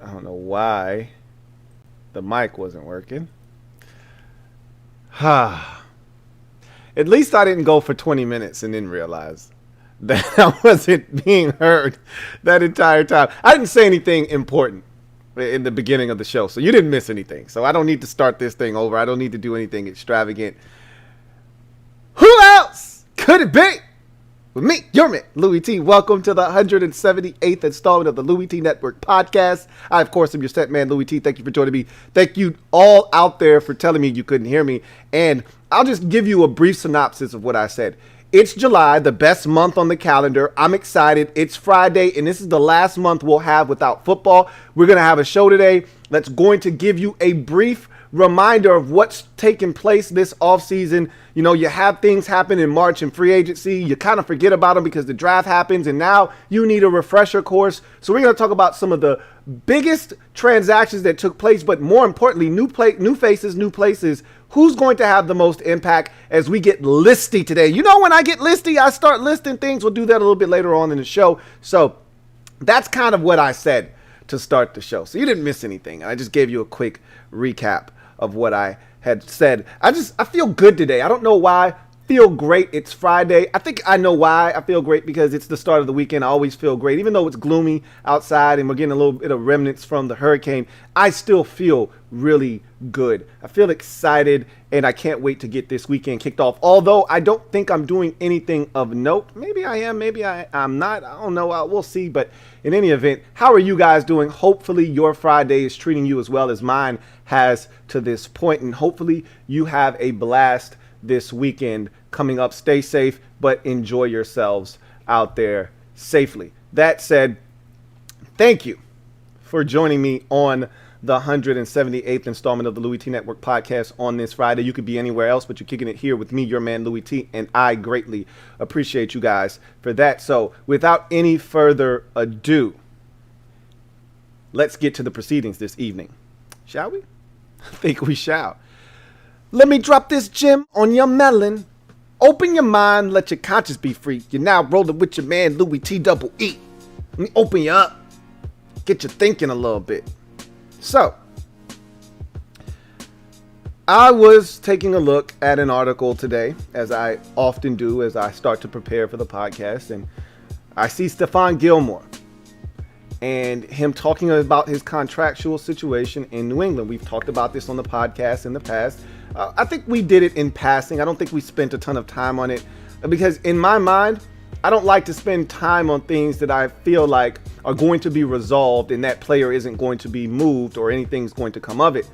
I don't know why the mic wasn't working. At least I didn't go for 20 minutes and then realize that I wasn't being heard that entire time. I didn't say anything important in the beginning of the show, so you didn't miss anything. So I don't need to start this thing over. I don't need to do anything extravagant. Who else could it be? With me, your man, Louie T. Welcome to the 178th installment of the LouieTeeNetwork podcast. I, of course, am your set man, Louie T. Thank you for joining me. Thank you all out there for telling me you couldn't hear me. And I'll just give you a brief synopsis of what I said. It's July, the best month on the calendar. I'm excited. It's Friday, and this is the last month we'll have without football. We're going to have a show today that's going to give you a brief reminder of what's taking place this offseason. You know, you have things happen in March in free agency. You kind of forget about them because the draft happens, and now you need a refresher course. So we're going to talk about some of the biggest transactions that took place, but more importantly, new faces, new places. Who's going to have the most impact as we get listy today? You know, when I get listy, I start listing things. We'll do that a little bit later on in the show. So that's kind of what I said to start the show. So you didn't miss anything. I just gave you a quick recap of what I had said. I feel good today. I don't know why. Feel great. It's Friday. I think I know why I feel great, because it's the start of the weekend. I always feel great. Even though it's gloomy outside and we're getting a little bit of remnants from the hurricane, I still feel really good. I feel excited, and I can't wait to get this weekend kicked off. Although I don't think I'm doing anything of note. Maybe I am. Maybe I'm not. I don't know. We'll see. But in any event, how are you guys doing? Hopefully your Friday is treating you as well as mine has to this point, and hopefully you have a blast this weekend coming up. Stay safe, but enjoy yourselves out there safely. That said, thank you for joining me on the 178th installment of the Louie T Network podcast on this Friday. You could be anywhere else, but you're kicking it here with me, your man, Louie T, and I greatly appreciate you guys for that. So without any further ado, let's get to the proceedings this evening. Shall we? I think we shall. Let me drop this gem on your melon. Open your mind, let your conscience be free. You're now rolling with your man, Louie T double E. Let me open you up. Get you thinking a little bit. So, I was taking a look at an article today, as I often do as I start to prepare for the podcast, and I see Stephon Gilmore and him talking about his contractual situation in New England. We've talked about this on the podcast in the past. I think we did it in passing. I don't think we spent a ton of time on it, because in my mind, I don't like to spend time on things that I feel like are going to be resolved and that player isn't going to be moved or anything's going to come of it.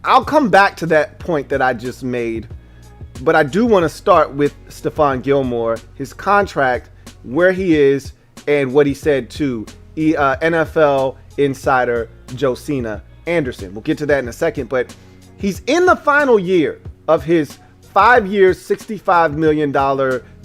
I'll come back to that point that I just made, but I do want to start with Stephon Gilmore, his contract, where he is, and what he said to NFL insider Josina Anderson. We'll get to that in a second, but he's in the final year of his 5-year, $65 million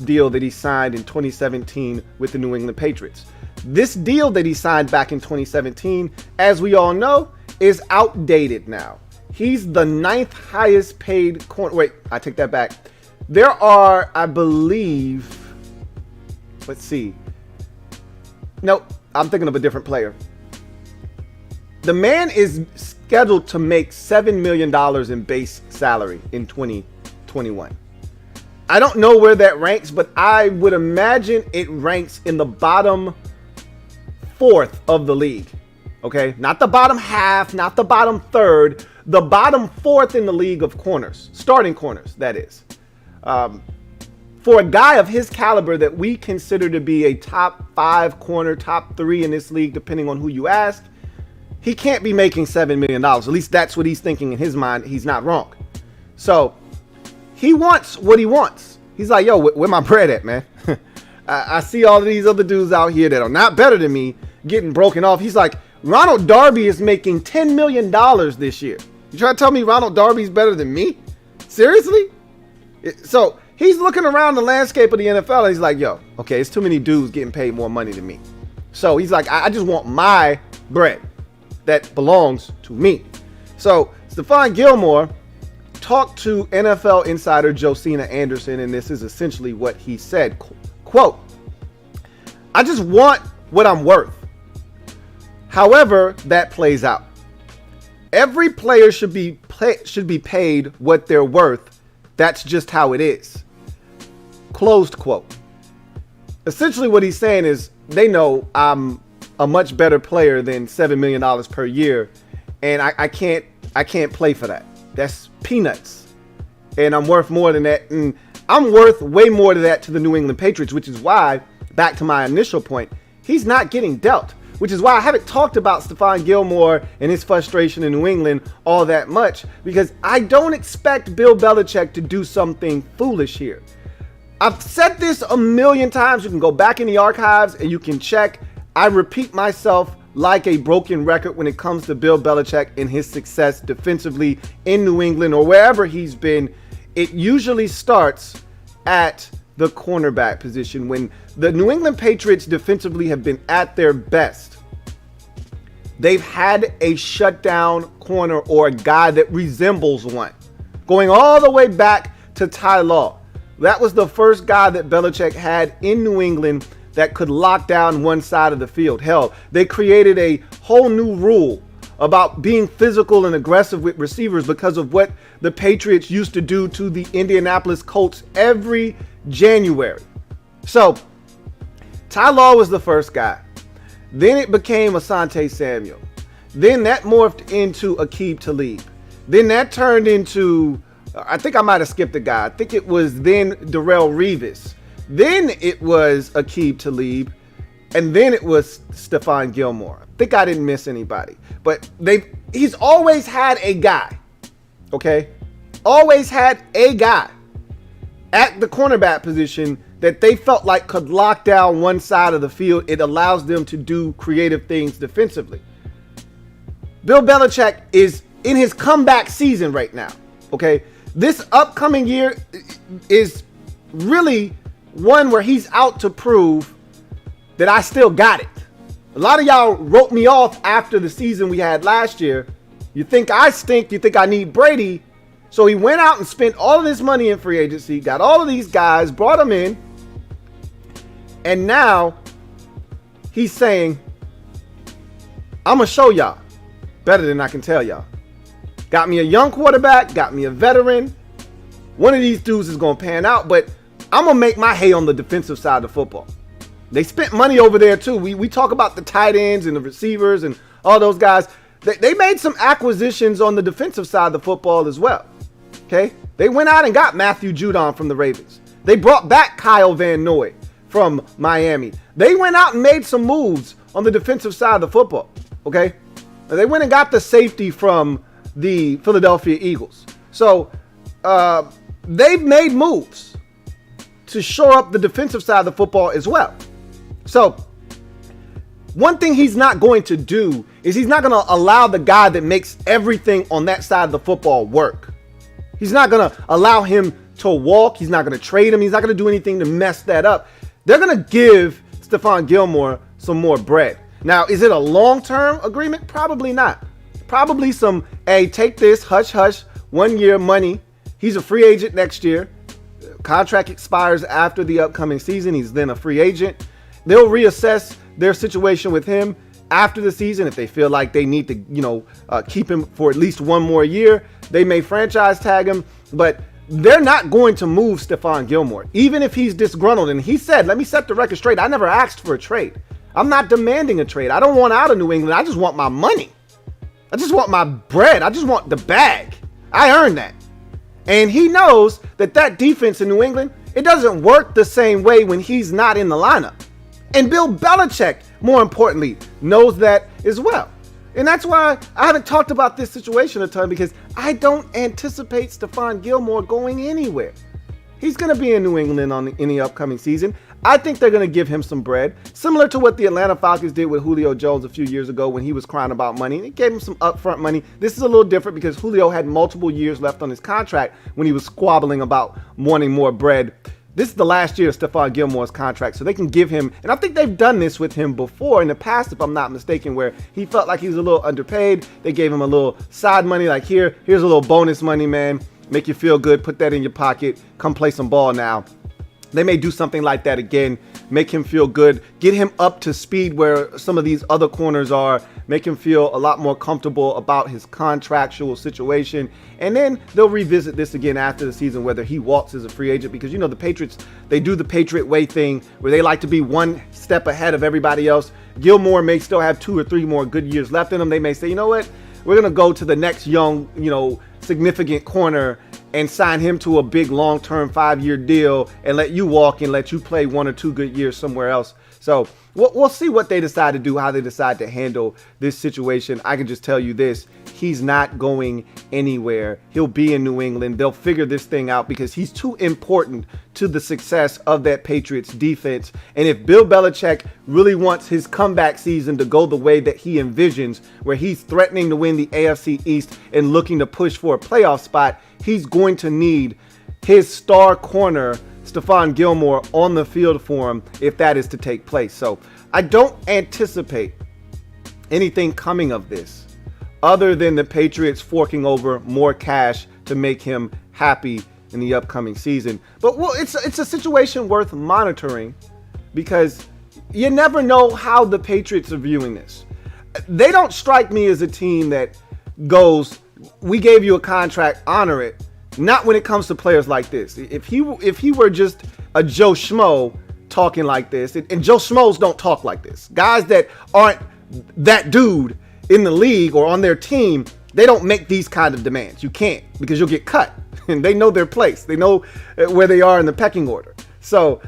deal that he signed in 2017 with the New England Patriots. This deal that he signed back in 2017, as we all know, is outdated now. He's the 9th highest paid corner. Wait, I take that back. There are, I believe, let's see. No, I'm thinking of a different player. The man is scheduled to make $7 million in base salary in 2021. I don't know where that ranks, but I would imagine it ranks in the bottom 4th of the league. Okay, not the bottom half, not the bottom 3rd, the bottom 4th in the league of corners, starting corners, that is. For a guy of his caliber that we consider to be a top 5 corner, top 3 in this league, depending on who you ask, he can't be making $7 million. At least that's what he's thinking in his mind. He's not wrong. So he wants what he wants. He's like, yo, where my bread at, man? I see all of these other dudes out here that are not better than me getting broken off. He's like, Ronald Darby is making $10 million this year. You trying to tell me Ronald Darby's better than me? Seriously? So he's looking around the landscape of the NFL and he's like, yo, okay, it's too many dudes getting paid more money than me. So he's like, I just want my bread that belongs to me. So Stephon Gilmore talked to NFL insider Josina Anderson, and this is essentially what he said. Quote, I just want what I'm worth. However that plays out, every player should be paid what they're worth. That's just how it is. Closed quote. Essentially what he's saying is they know I'm a much better player than $7 million per year, and I can't play for that. That's peanuts. And I'm worth more than that. And I'm worth way more than that to the New England Patriots, which is why, back to my initial point, he's not getting dealt. Which is why I haven't talked about Stephon Gilmore and his frustration in New England all that much, because I don't expect Bill Belichick to do something foolish here. I've said this a million times. You can go back in the archives and you can check. I repeat myself like a broken record when it comes to Bill Belichick and his success defensively in New England or wherever he's been. It usually starts at the cornerback position. When the New England Patriots defensively have been at their best, they've had a shutdown corner or a guy that resembles one. Going all the way back to Ty Law. That was the first guy that Belichick had in New England that could lock down one side of the field. Hell, they created a whole new rule about being physical and aggressive with receivers because of what the Patriots used to do to the Indianapolis Colts every January. So, Ty Law was the first guy. Then it became Asante Samuel. Then that morphed into Aqib Talib. Then that turned into, I think I might have skipped a guy. I think it was then Darrelle Revis. Then it was Aqib Talib. And then it was Stephon Gilmore. I think I didn't miss anybody. But he's always had a guy. Okay? Always had a guy at the cornerback position that they felt like could lock down one side of the field. It allows them to do creative things defensively. Bill Belichick is in his comeback season right now. Okay? This upcoming year is really one where he's out to prove that I still got it. A lot of y'all wrote me off after the season we had last year. You think I stink, you think I need Brady. So he went out and spent all of this money in free agency, got all of these guys, brought them in, and now he's saying, I'm going to show y'all better than I can tell y'all. Got me a young quarterback, got me a veteran. One of these dudes is going to pan out, but I'm going to make my hay on the defensive side of football. They spent money over there too. We talk about the tight ends and the receivers and all those guys. They made some acquisitions on the defensive side of the football as well. Okay? They went out and got Matthew Judon from the Ravens. They brought back Kyle Van Noy from Miami. They went out and made some moves on the defensive side of the football. Okay? They went and got the safety from the Philadelphia Eagles. So they've made moves to shore up the defensive side of the football as well. So one thing he's not going to do is he's not going to allow the guy that makes everything on that side of the football work. He's not going to allow him to walk. He's not going to trade him. He's not going to do anything to mess that up. They're going to give Stephon Gilmore some more bread. Now, is it a long-term agreement? Probably not. Probably some, hey, take this, hush, hush, 1 year money. He's a free agent next year. Contract expires after the upcoming season. He's then a free agent. They'll reassess their situation with him after the season. If they feel like they need to, keep him for at least 1 more year, they may franchise tag him. But they're not going to move Stephon Gilmore, even if he's disgruntled. And he said, let me set the record straight. I never asked for a trade. I'm not demanding a trade. I don't want out of New England. I just want my money. I just want my bread. I just want the bag. I earned that. And he knows that defense in New England, it doesn't work the same way when he's not in the lineup. And Bill Belichick, more importantly, knows that as well. And that's why I haven't talked about this situation a ton, because I don't anticipate Stephon Gilmore going anywhere. He's going to be in New England in the upcoming season. I think they're going to give him some bread, similar to what the Atlanta Falcons did with Julio Jones a few years ago when he was crying about money. They gave him some upfront money. This is a little different because Julio had multiple years left on his contract when he was squabbling about wanting more bread. This is the last year of Stephon Gilmore's contract, so they can give him, and I think they've done this with him before in the past, if I'm not mistaken, where he felt like he was a little underpaid. They gave him a little side money, like here's a little bonus money, man. Make you feel good, put that in your pocket, come play some ball now. They may do something like that again make him feel good, get him up to speed where some of these other corners are, make him feel a lot more comfortable about his contractual situation. And then they'll revisit this again after the season, whether he walks as a free agent, because, you know, the Patriots, they do the Patriot way thing where they like to be one step ahead of everybody else. Gilmore may still have 2 or 3 more good years left in him. They may say, you know what, we're going to go to the next young, you know, significant corner and sign him to a big long-term 5-year deal and let you walk and let you play 1 or 2 good years somewhere else. So we'll see what they decide to do, how they decide to handle this situation. I can just tell you this: he's not going anywhere. He'll be in New England. They'll figure this thing out because he's too important to the success of that Patriots defense. And if Bill Belichick really wants his comeback season to go the way that he envisions, where he's threatening to win the AFC East and looking to push for a playoff spot, he's going to need his star corner, Stephon Gilmore, on the field for him if that is to take place. So I don't anticipate anything coming of this other than the Patriots forking over more cash to make him happy in the upcoming season. But well, it's a situation worth monitoring because you never know how the Patriots are viewing this. They don't strike me as a team that goes, we gave you a contract, honor it. Not when it comes to players like this. If he were just a Joe Schmo talking like this, and Joe Schmoes don't talk like this. Guys that aren't that dude in the league or on their team, they don't make these kind of demands. You can't, because you'll get cut. And they know their place. They know where they are in the pecking order. So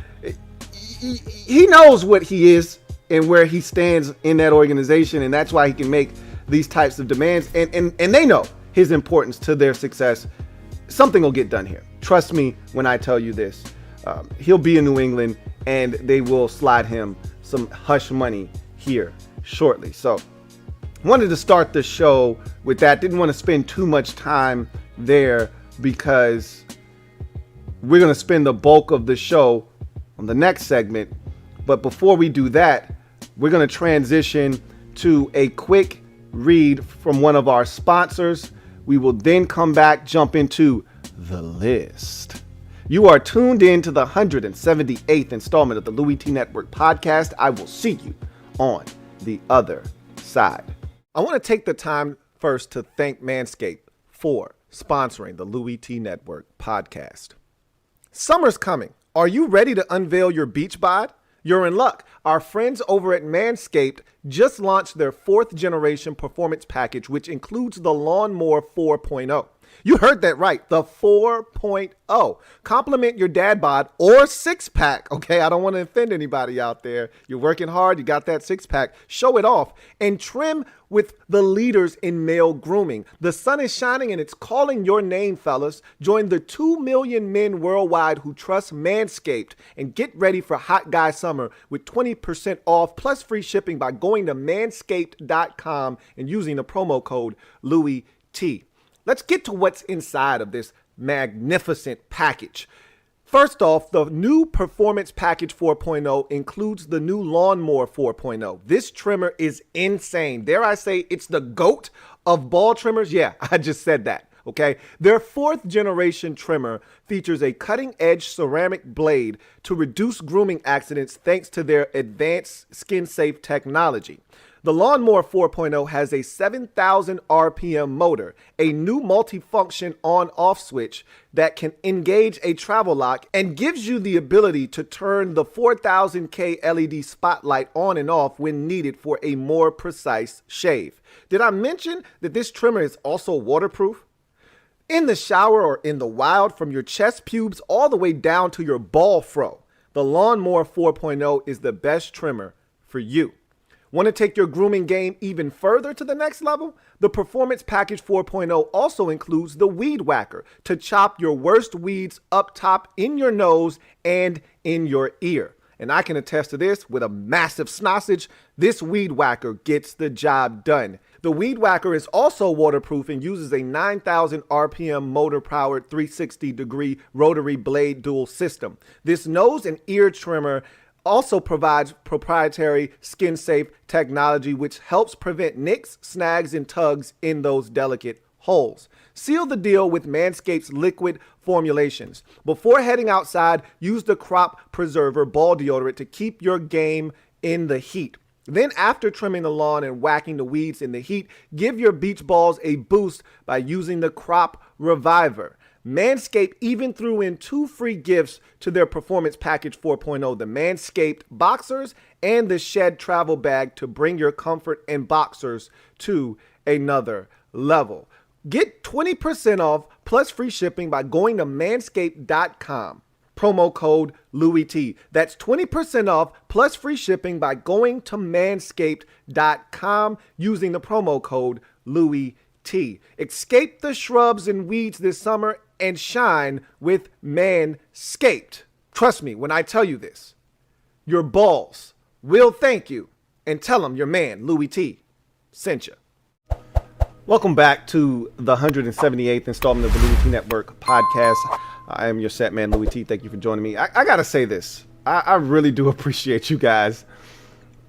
he knows what he is and where he stands in that organization, and that's why he can make these types of demands. And they know his importance to their success. Something will get done here. Trust me when I tell you this. He'll be in New England, and they will slide him some hush money here shortly. So wanted to start the show with that. Didn't want to spend too much time there because we're going to spend the bulk of the show on the next segment. But before we do that, we're going to transition to a quick read from one of our sponsors. We will then come back, jump into the list. You are tuned in to the 178th installment of the LouieTeeNetwork podcast. I will see you on the other side. I want to take the time first to thank Manscaped for sponsoring the LouieTeeNetwork podcast. Summer's coming. Are you ready to unveil your beach bod? You're in luck. Our friends over at Manscaped just launched their 4th generation performance package, which includes the Lawnmower 4.0. You heard that right, the 4.0. Compliment your dad bod or 6-pack, okay? I don't want to offend anybody out there. You're working hard, you got that 6-pack. Show it off and trim with the leaders in male grooming. The sun is shining and it's calling your name, fellas. Join the 2 million men worldwide who trust Manscaped and get ready for hot guy summer with 20% off plus free shipping by going to manscaped.com and using the promo code LouieT. Let's get to what's inside of this magnificent package. First off, the new Performance Package 4.0 includes the new Lawnmower 4.0. This trimmer is insane. Dare I say it's the GOAT of ball trimmers? Yeah, I just said that. Okay, their 4th generation trimmer features a cutting-edge ceramic blade to reduce grooming accidents thanks to their advanced skin-safe technology. The Lawnmower 4.0 has a 7,000 RPM motor, a new multifunction on-off switch that can engage a travel lock and gives you the ability to turn the 4000K LED spotlight on and off when needed for a more precise shave. Did I mention that this trimmer is also waterproof? In the shower or in the wild, from your chest pubes all the way down to your ball fro, the Lawnmower 4.0 is the best trimmer for you. Want to take your grooming game even further to the next level? The Performance Package 4.0 also includes the Weed Whacker to chop your worst weeds up top in your nose and in your ear. And I can attest to this with a massive snossage. This Weed Whacker gets the job done. The Weed Whacker is also waterproof and uses a 9,000 RPM motor-powered 360-degree rotary blade dual system. This nose and ear trimmer also provides proprietary skin-safe technology which helps prevent nicks, snags, and tugs in those delicate holes. Seal the deal with Manscaped's liquid formulations. Before heading outside, use the Crop Preserver ball deodorant to keep your game in the heat. Then after trimming the lawn and whacking the weeds in the heat, give your beach balls a boost by using the Crop Reviver. Manscaped even threw in 2 free gifts to their Performance Package 4.0, the Manscaped Boxers and the Shed Travel Bag, to bring your comfort and boxers to another level. Get 20% off plus free shipping by going to manscaped.com. Promo code LouieT. That's 20% off plus free shipping by going to manscaped.com using the promo code LouieT. Escape the shrubs and weeds this summer and shine with Manscaped. Trust me when I tell you this. Your balls will thank you, and tell them your man, Louie T, sent you. Welcome back to the 178th installment of the Louie T Network podcast. I am your set man, Louie T. Thank you for joining me. I got to say this. I really do appreciate you guys.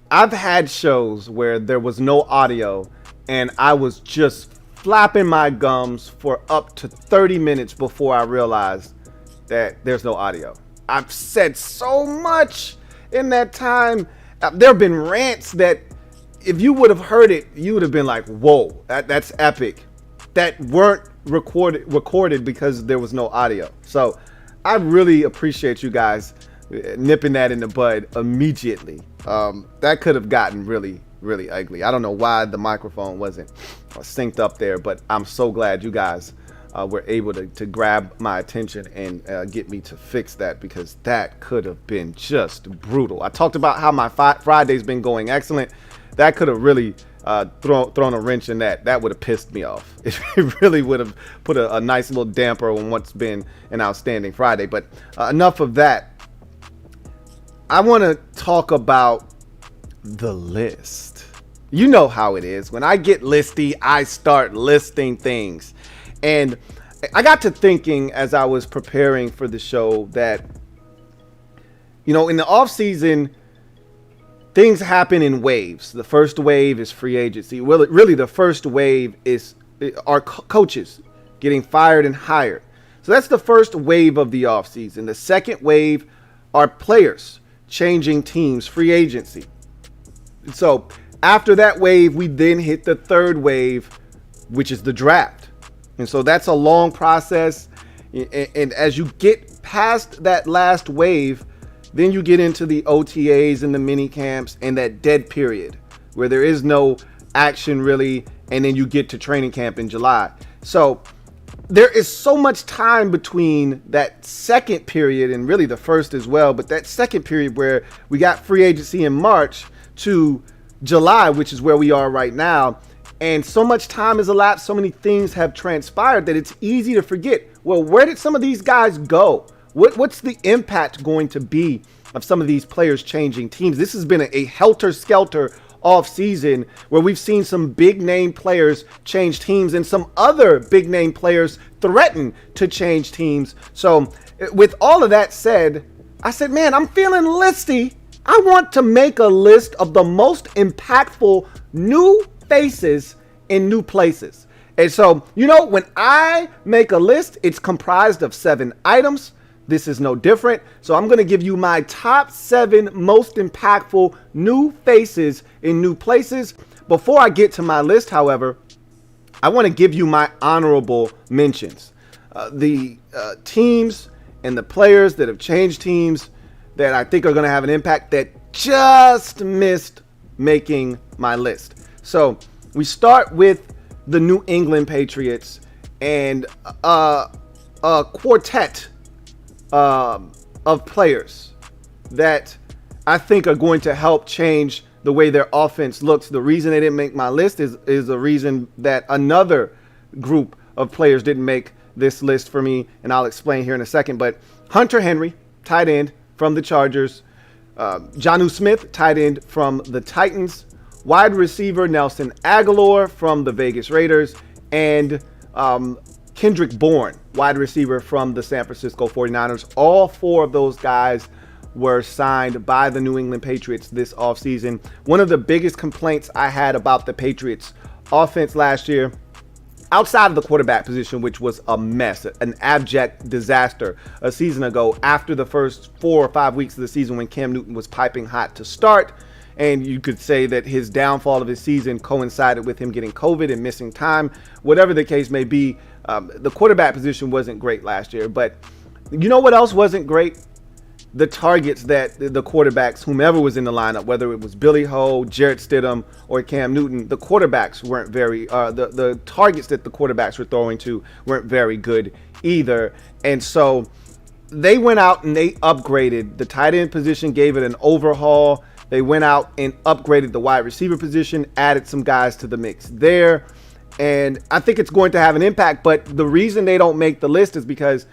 I've had shows where there was no audio, and I was just flapping my gums for up to 30 minutes before I realized that there's no audio. I've said so much in that time. There have been rants that if you would have heard it, you would have been like, whoa, that's epic. That weren't recorded because there was no audio. So I really appreciate you guys nipping that in the bud immediately. That could have gotten really, really ugly. I don't know why the microphone wasn't synced up there, but I'm so glad you guys were able to grab my attention and get me to fix that, because that could have been just brutal. I talked about how my Friday's been going excellent. That could have really thrown a wrench in that. That would have pissed me off. It really would have put a nice little damper on what's been an outstanding Friday. But enough of that. I want to talk about the list. You know how it is. When I get listy, I start listing things. And I got to thinking as I was preparing for the show that, you know, in the offseason, things happen in waves. The first wave is free agency. Well, really, the first wave is our coaches getting fired and hired. So that's the first wave of the offseason. The second wave are players changing teams, free agency. So after that wave, we then hit the third wave, which is the draft. And so that's a long process. And as you get past that last wave, then you get into the OTAs and the mini camps and that dead period where there is no action really. And then you get to training camp in July. So there is so much time between that second period and really the first as well. But that second period where we got free agency in March to July, which is where we are right now. And so much time has elapsed. So many things have transpired that it's easy to forget. Well, where did some of these guys go? What's the impact going to be of some of these players changing teams? This has been a helter-skelter offseason where we've seen some big-name players change teams and some other big-name players threaten to change teams. So with all of that said, I said, man, I'm feeling listy. I want to make a list of the most impactful new faces in new places. And so, you know, when I make a list, it's comprised of 7 items. This is no different. So I'm going to give you my top 7 most impactful new faces in new places. Before I get to my list, however, I want to give you my honorable mentions. The teams and the players that have changed teams that I think are going to have an impact that just missed making my list. So we start with the New England Patriots and a quartet of players that I think are going to help change the way their offense looks. The reason they didn't make my list is a reason that another group of players didn't make this list for me, and I'll explain here in a second. But Hunter Henry, tight end from the Chargers, Jonnu Smith, tight end from the Titans, wide receiver Nelson Aguilar from the Vegas Raiders, and Kendrick Bourne, wide receiver from the San Francisco 49ers. All 4 of those guys were signed by the New England Patriots this offseason. One of the biggest complaints I had about the Patriots offense last year outside of the quarterback position, which was a mess, an abject disaster a season ago after the first 4 or 5 weeks of the season when Cam Newton was piping hot to start. And you could say that his downfall of his season coincided with him getting COVID and missing time. Whatever the case may be, the quarterback position wasn't great last year. But you know what else wasn't great? The targets that the quarterbacks, whomever was in the lineup, whether it was Billy Ho, Jarrett Stidham, or Cam Newton, the quarterbacks weren't very, the targets that the quarterbacks were throwing to weren't very good either. And so they went out and they upgraded the tight end position, gave it an overhaul. They went out and upgraded the wide receiver position, added some guys to the mix there. And I think it's going to have an impact. But the reason they don't make the list is because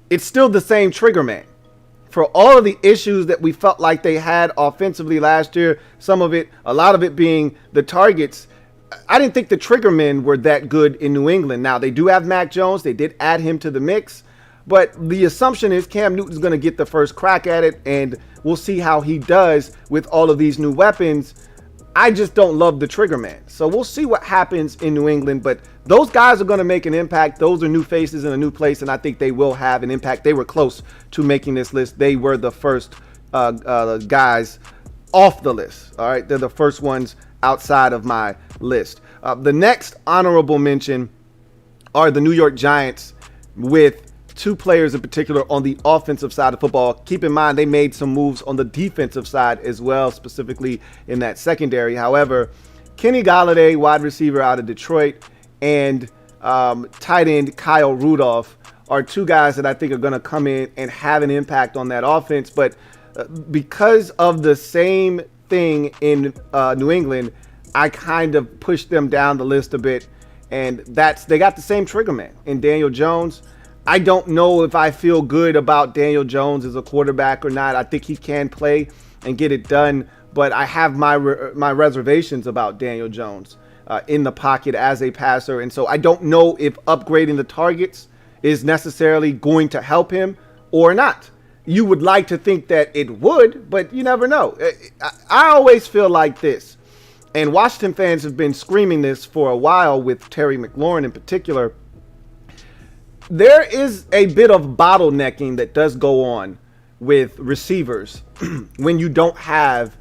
it's still the same trigger man. For all of the issues that we felt like they had offensively last year, a lot of it being the targets, I didn't think the trigger men were that good in New England. Now, they do have Mac Jones. They did add him to the mix. But the assumption is Cam Newton's going to get the first crack at it, and we'll see how he does with all of these new weapons. I just don't love the trigger man. So we'll see what happens in New England. But those guys are going to make an impact. Those are new faces in a new place, and I think they will have an impact. They were close to making this list. They were the first guys off the list. All right, they're the first ones outside of my list. The next honorable mention are the New York Giants with two players in particular on the offensive side of football. Keep in mind, they made some moves on the defensive side as well, specifically in that secondary. However, Kenny Golladay, wide receiver out of Detroit, and tight end Kyle Rudolph are two guys that I think are going to come in and have an impact on that offense. But because of the same thing in New England, I kind of pushed them down the list a bit. And they got the same trigger man in Daniel Jones. I don't know if I feel good about Daniel Jones as a quarterback or not. I think he can play and get it done, but I have my reservations about Daniel Jones in the pocket as a passer. And so I don't know if upgrading the targets is necessarily going to help him or not. You would like to think that it would, but you never know. I always feel like this, and Washington fans have been screaming this for a while with Terry McLaurin in particular. There is a bit of bottlenecking that does go on with receivers when you don't have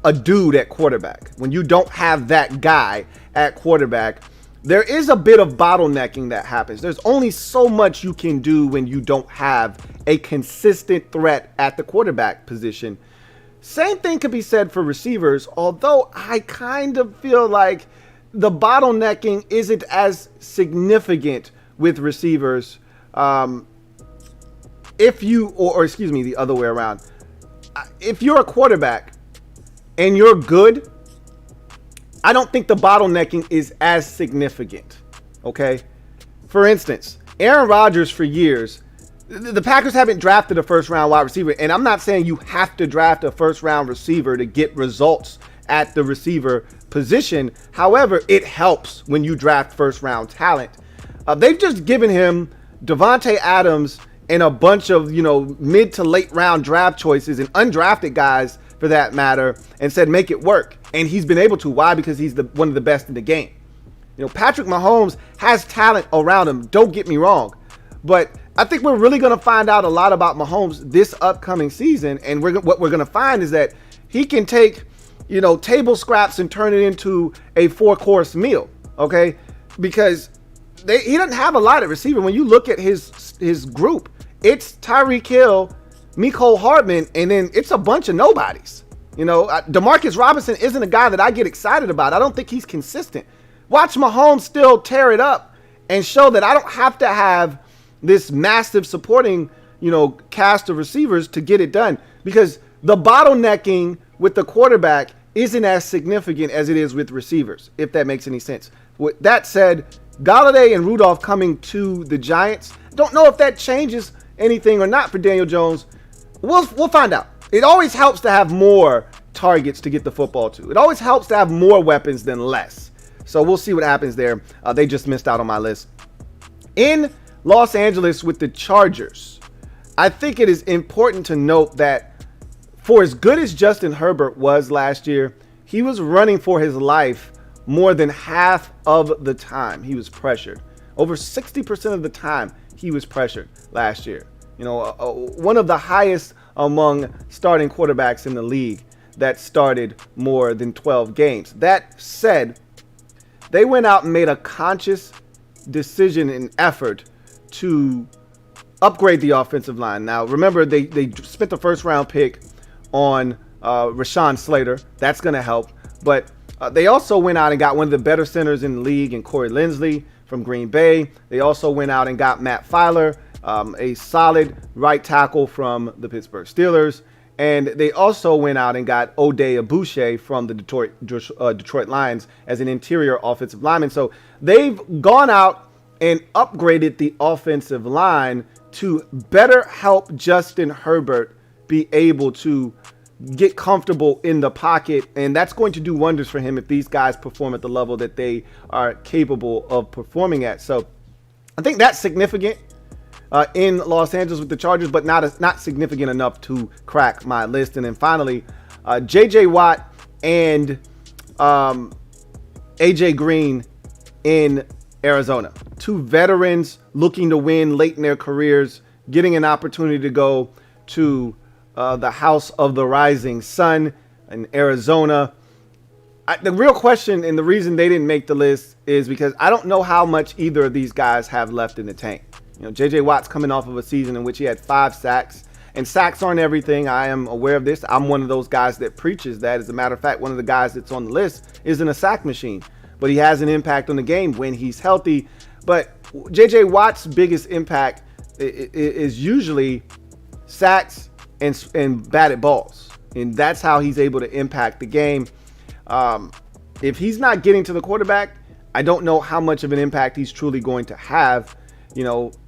a dude at quarterback. When you don't have that guy at quarterback, there is a bit of bottlenecking that happens. There's only so much you can do when you don't have a consistent threat at the quarterback position. Same thing could be said for receivers, although I kind of feel like the bottlenecking isn't as significant with receivers. The other way around. If you're a quarterback and you're good, I don't think the bottlenecking is as significant. Okay? For instance, Aaron Rodgers for years, the Packers haven't drafted a first-round wide receiver, and I'm not saying you have to draft a first-round receiver to get results at the receiver position. However, it helps when you draft first-round talent. They've just given him Devontae Adams and a bunch of, mid to late round draft choices and undrafted guys for that matter, and said, make it work. And he's been able to. Why? Because he's one of the best in the game. Patrick Mahomes has talent around him. Don't get me wrong. But I think we're really going to find out a lot about Mahomes this upcoming season. And what we're going to find is that he can take, table scraps and turn it into a 4-course meal. Okay? Because he doesn't have a lot at receiver. When you look at his group, it's Tyreek Hill, Mecole Hardman, and then it's a bunch of nobodies. Demarcus Robinson isn't a guy that I get excited about. I don't think he's consistent. Watch Mahomes still tear it up and show that I don't have to have this massive supporting, cast of receivers to get it done, because the bottlenecking with the quarterback isn't as significant as it is with receivers, if that makes any sense. With that said, Golladay and Rudolph coming to the Giants, don't know if that changes anything or not for Daniel Jones. We'll find out. It always helps to have more targets to get the football to. It always helps to have more weapons than less. So we'll see what happens there. They just missed out on my list. In Los Angeles with the Chargers, I think it is important to note that for as good as Justin Herbert was last year, he was running for his life more than half of the time he was pressured. Over 60% of the time he was pressured last year. One of the highest among starting quarterbacks in the league that started more than 12 games. That said, they went out and made a conscious decision and effort to upgrade the offensive line. Now, remember, they spent the first round pick on Rashawn Slater. That's going to help. But they also went out and got one of the better centers in the league in Corey Linsley from Green Bay. They also went out and got Matt Filer, a solid right tackle from the Pittsburgh Steelers. And they also went out and got Oday Aboushi from the Detroit Lions as an interior offensive lineman. So they've gone out and upgraded the offensive line to better help Justin Herbert be able to get comfortable in the pocket. And that's going to do wonders for him if these guys perform at the level that they are capable of performing at. So I think that's significant in Los Angeles with the Chargers, but not significant enough to crack my list. And then finally, J.J. Watt and A.J. Green in Arizona. Two veterans looking to win late in their careers, getting an opportunity to go to the House of the Rising Sun in Arizona. The real question and the reason they didn't make the list is because I don't know how much either of these guys have left in the tank. J.J. Watt's coming off of a season in which he had 5 sacks. And sacks aren't everything. I am aware of this. I'm one of those guys that preaches that. As a matter of fact, one of the guys that's on the list isn't a sack machine. But he has an impact on the game when he's healthy. But J.J. Watt's biggest impact is usually sacks and batted balls. And that's how he's able to impact the game. If he's not getting to the quarterback, I don't know how much of an impact he's truly going to have.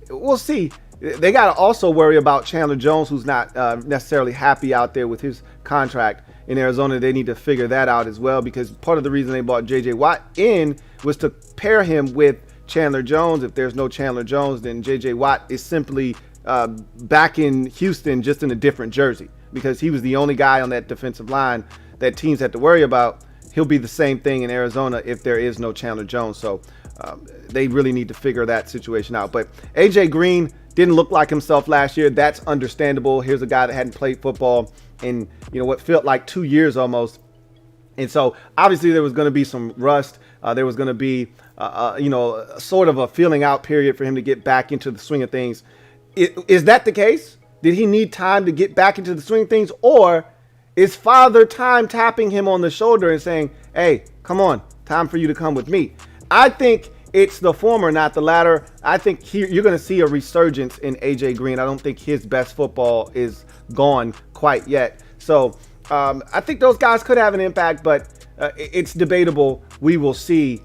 We'll see. They got to also worry about Chandler Jones, who's not necessarily happy out there with his contract in Arizona. They need to figure that out as well, because part of the reason they brought J.J. Watt in was to pair him with Chandler Jones. If there's no Chandler Jones, then J.J. Watt is simply back in Houston, just in a different jersey, because he was the only guy on that defensive line that teams had to worry about. He'll be the same thing in Arizona if there is no Chandler Jones. So they really need to figure that situation out. But A.J. Green didn't look like himself last year. That's understandable. Here's a guy that hadn't played football in what felt like 2 years almost. And so obviously there was going to be some rust. There was going to be sort of a feeling out period for him to get back into the swing of things. Is that the case? Did he need time to get back into the swing of things? Or is Father Time tapping him on the shoulder and saying, hey, come on, time for you to come with me? I think it's the former, not the latter. I think you're going to see a resurgence in A.J. Green. I don't think his best football is gone quite yet. So I think those guys could have an impact, but it's debatable. We will see.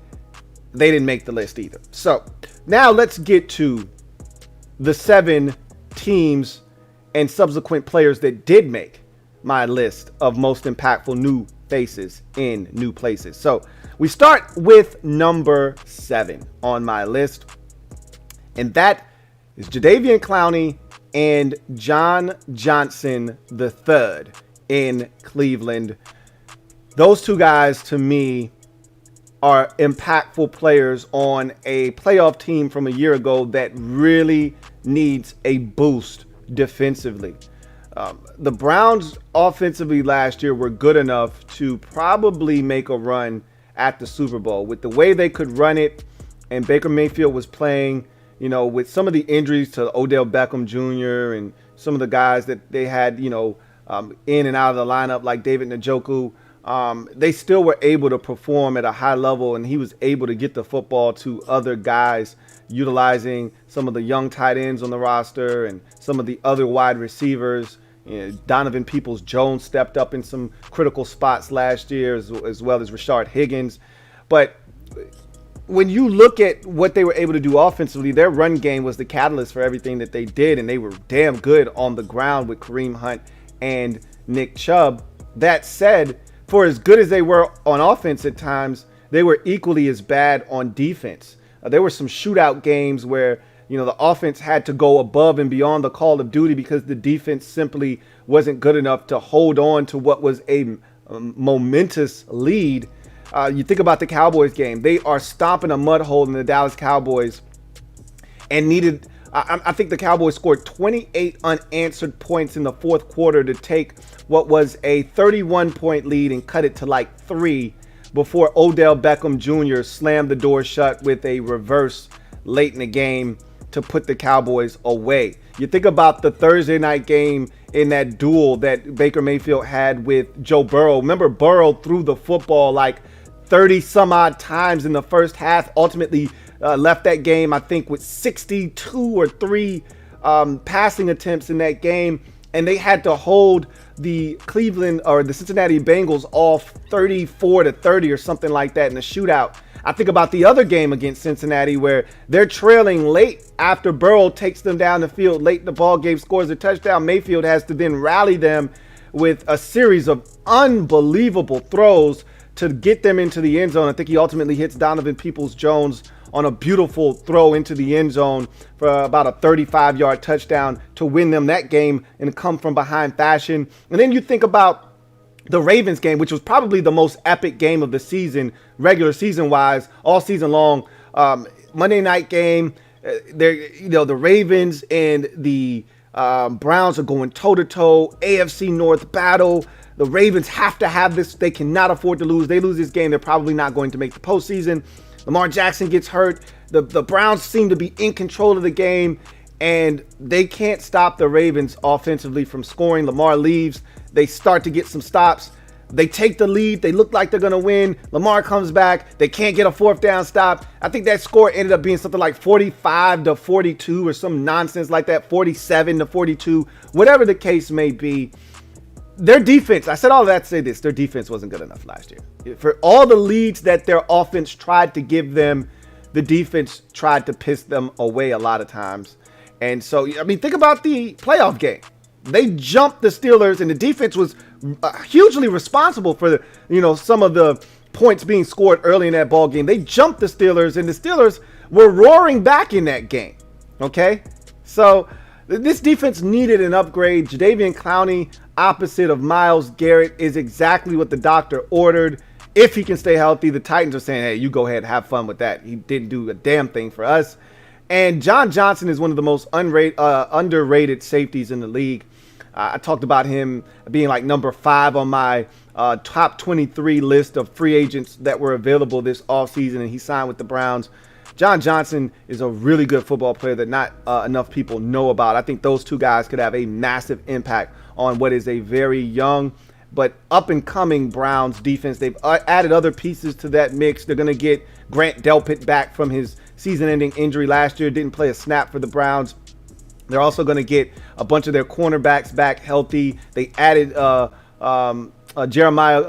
They didn't make the list either. So now let's get to the 7 teams and subsequent players that did make my list of most impactful new faces in new places. So we start with number 7 on my list, and that is Jadeveon Clowney and John Johnson III in Cleveland. Those two guys, to me, are impactful players on a playoff team from a year ago that really needs a boost defensively. The Browns offensively last year were good enough to probably make a run at the Super Bowl with the way they could run it, and Baker Mayfield was playing, with some of the injuries to Odell Beckham Jr. and some of the guys that they had, in and out of the lineup like David Njoku. They still were able to perform at a high level, and he was able to get the football to other guys, utilizing some of the young tight ends on the roster and some of the other wide receivers. Donovan Peoples-Jones stepped up in some critical spots last year, as well as Rashard Higgins. But when you look at what they were able to do offensively, their run game was the catalyst for everything that they did, and they were damn good on the ground with Kareem Hunt and Nick Chubb. That said, for as good as they were on offense at times, they were equally as bad on defense. There were some shootout games where the offense had to go above and beyond the call of duty because the defense simply wasn't good enough to hold on to what was a momentous lead. You think about the Cowboys game. They are stomping a mud hole in the Dallas Cowboys and needed, I think the Cowboys scored 28 unanswered points in the fourth quarter to take what was a 31-point lead and cut it to like 3 before Odell Beckham Jr. slammed the door shut with a reverse late in the game to put the Cowboys away. You think about the Thursday night game in that duel that Baker Mayfield had with Joe Burrow. Remember, Burrow threw the football like 30 some odd times in the first half, ultimately left that game, I think, with 62 or 3 passing attempts in that game. And they had to hold the Cleveland or the Cincinnati Bengals off 34-30 or something like that in a shootout. I think about the other game against Cincinnati where they're trailing late after Burrow takes them down the field late in the ball game, scores a touchdown. Mayfield has to then rally them with a series of unbelievable throws to get them into the end zone. I think he ultimately hits Donovan Peoples-Jones on a beautiful throw into the end zone for about a 35-yard touchdown to win them that game in a come from behind fashion. And then you think about the Ravens game, which was probably the most epic game of the season, regular season wise, all season long. Monday night game, the Ravens and the Browns are going toe to toe. AFC North battle. The Ravens have to have this. They cannot afford to lose. They lose this game, they're probably not going to make the postseason. Lamar Jackson gets hurt. The Browns seem to be in control of the game, and they can't stop the Ravens offensively from scoring. Lamar leaves. They start to get some stops. They take the lead. They look like they're going to win. Lamar comes back. They can't get a fourth down stop. I think that score ended up being something like 45-42 or some nonsense like that, 47-42, whatever the case may be. Their defense, I said all of that to say this, their defense wasn't good enough last year. For all the leads that their offense tried to give them, the defense tried to piss them away a lot of times. And so, I mean, think about the playoff game. They jumped the Steelers, and the defense was hugely responsible for some of the points being scored early in that ball game. They jumped the Steelers, and the Steelers were roaring back in that game. Okay, so this defense needed an upgrade. Jadeveon Clowney, opposite of Myles Garrett, is exactly what the doctor ordered. If he can stay healthy, the Titans are saying, hey, you go ahead, have fun with that. He didn't do a damn thing for us. And John Johnson is one of the most underrated safeties in the league. I talked about him being like number 5 on my top 23 list of free agents that were available this offseason, and he signed with the Browns. John Johnson is a really good football player that not enough people know about. I think those two guys could have a massive impact on what is a very young but up-and-coming Browns defense. They've added other pieces to that mix. They're going to get Grant Delpit back from his season-ending injury last year. Didn't play a snap for the Browns. They're also going to get a bunch of their cornerbacks back healthy. They added Jeremiah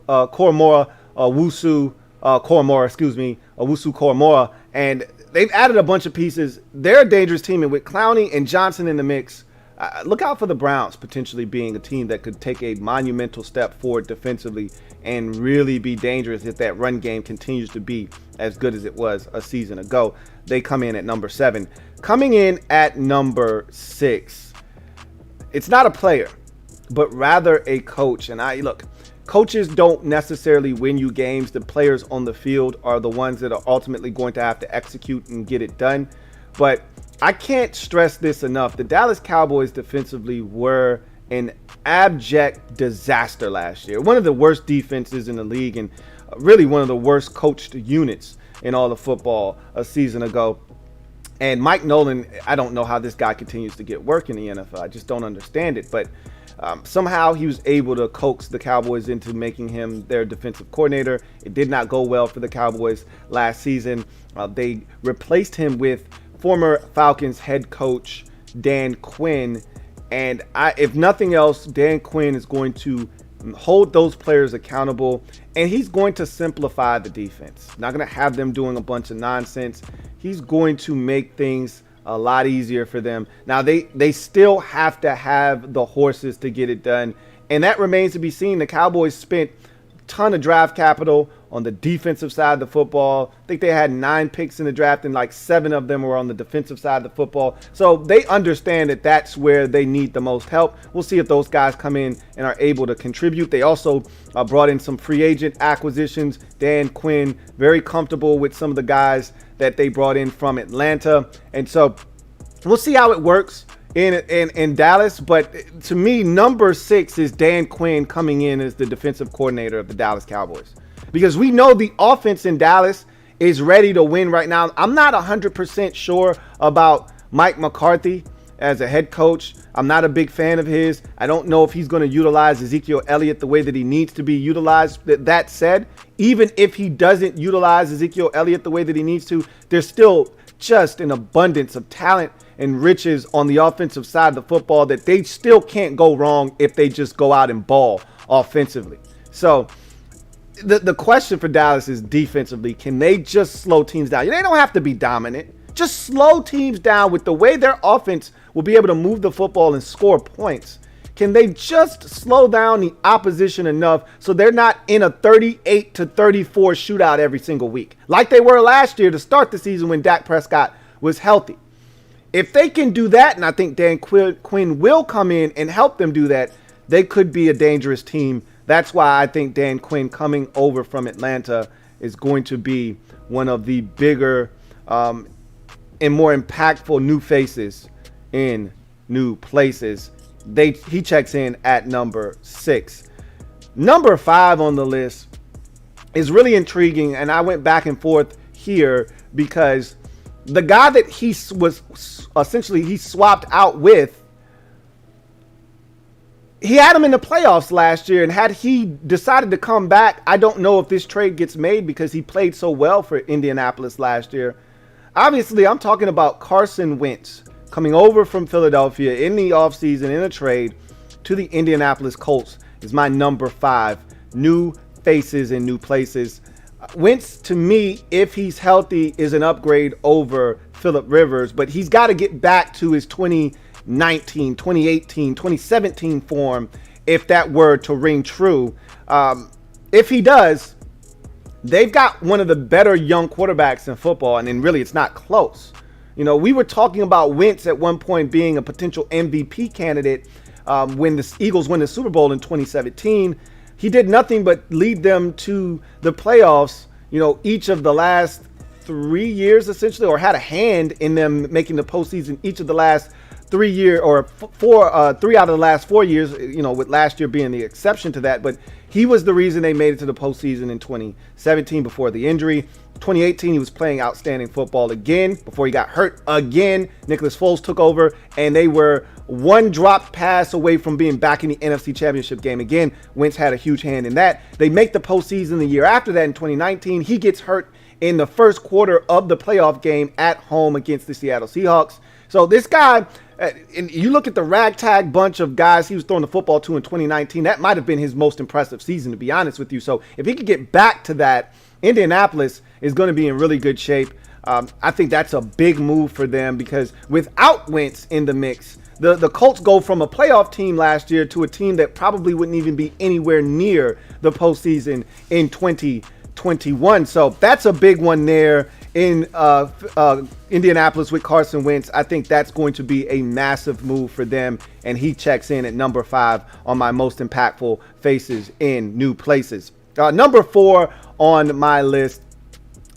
Owusu-Koramoah, and they've added a bunch of pieces. They're a dangerous team, and with Clowney and Johnson in the mix, look out for the Browns potentially being a team that could take a monumental step forward defensively and really be dangerous if that run game continues to be as good as it was a season ago. They come in at number 7. Coming in at number 6, it's not a player, but rather a coach. And coaches don't necessarily win you games. The players on the field are the ones that are ultimately going to have to execute and get it done. But I can't stress this enough. The Dallas Cowboys defensively were an abject disaster last year. One of the worst defenses in the league, and really one of the worst coached units in all of football a season ago. And Mike Nolan, I don't know how this guy continues to get work in the NFL. I just don't understand it. But somehow he was able to coax the Cowboys into making him their defensive coordinator. It did not go well for the Cowboys last season. They replaced him with former Falcons head coach Dan Quinn. And if nothing else, Dan Quinn is going to hold those players accountable, and he's going to simplify the defense. Not going to have them doing a bunch of nonsense. He's going to make things a lot easier for them. Now, they still have to have the horses to get it done, and that remains to be seen. The Cowboys spent a ton of draft capital on the defensive side of the football. I think they had 9 picks in the draft, and like 7 of them were on the defensive side of the football. So they understand that that's where they need the most help. We'll see if those guys come in and are able to contribute. They also brought in some free agent acquisitions. Dan Quinn, very comfortable with some of the guys that they brought in from Atlanta. And so we'll see how it works in Dallas. But to me, number 6 is Dan Quinn coming in as the defensive coordinator of the Dallas Cowboys. Because we know the offense in Dallas is ready to win right now. I'm not 100% sure about Mike McCarthy as a head coach. I'm not a big fan of his. I don't know if he's going to utilize Ezekiel Elliott the way that he needs to be utilized. That said, even if he doesn't utilize Ezekiel Elliott the way that he needs to, there's still just an abundance of talent and riches on the offensive side of the football that they still can't go wrong if they just go out and ball offensively. So the question for Dallas is defensively, can they just slow teams down? They don't have to be dominant. Just slow teams down with the way their offense will be able to move the football and score points. Can they just slow down the opposition enough so they're not in a 38-34 shootout every single week like they were last year to start the season when Dak Prescott was healthy? If they can do that, and I think Dan Quinn will come in and help them do that, they could be a dangerous team. That's why I think Dan Quinn coming over from Atlanta is going to be one of the bigger and more impactful new faces in new places. He checks in at number 6. Number 5 on the list is really intriguing, and I went back and forth here because the guy that he was essentially he swapped out with, he had him in the playoffs last year, and had he decided to come back, I don't know if this trade gets made because he played so well for Indianapolis last year. Obviously, I'm talking about Carson Wentz coming over from Philadelphia in the offseason in a trade to the Indianapolis Colts is my number 5. New faces in new places. Wentz, to me, if he's healthy, is an upgrade over Phillip Rivers, but he's got to get back to his 2019, 2018, 2017 form if that were to ring true. If he does, they've got one of the better young quarterbacks in football, and then really it's not close. We were talking about Wentz at one point being a potential MVP candidate when the Eagles won the Super Bowl in 2017. He did nothing but lead them to the playoffs, each of the last 3 years essentially, or had a hand in them making the postseason each of the last 3 years, or 3 out of the last 4 years, with last year being the exception to that. But he was the reason they made it to the postseason in 2017 before the injury. 2018, he was playing outstanding football again before he got hurt again. Nicholas Foles took over, and they were one drop pass away from being back in the NFC Championship game again. Wentz had a huge hand in that. They make the postseason the year after that in 2019. He gets hurt in the first quarter of the playoff game at home against the Seattle Seahawks. So this guy, and you look at the ragtag bunch of guys he was throwing the football to in 2019, that might have been his most impressive season, to be honest with you. So if he could get back to that, Indianapolis is going to be in really good shape. I think that's a big move for them because without Wentz in the mix, the Colts go from a playoff team last year to a team that probably wouldn't even be anywhere near the postseason in 2021. So that's a big one there in Indianapolis with Carson Wentz. I think that's going to be a massive move for them, and he checks in at number 5 on my most impactful faces in new places. Number 4 on my list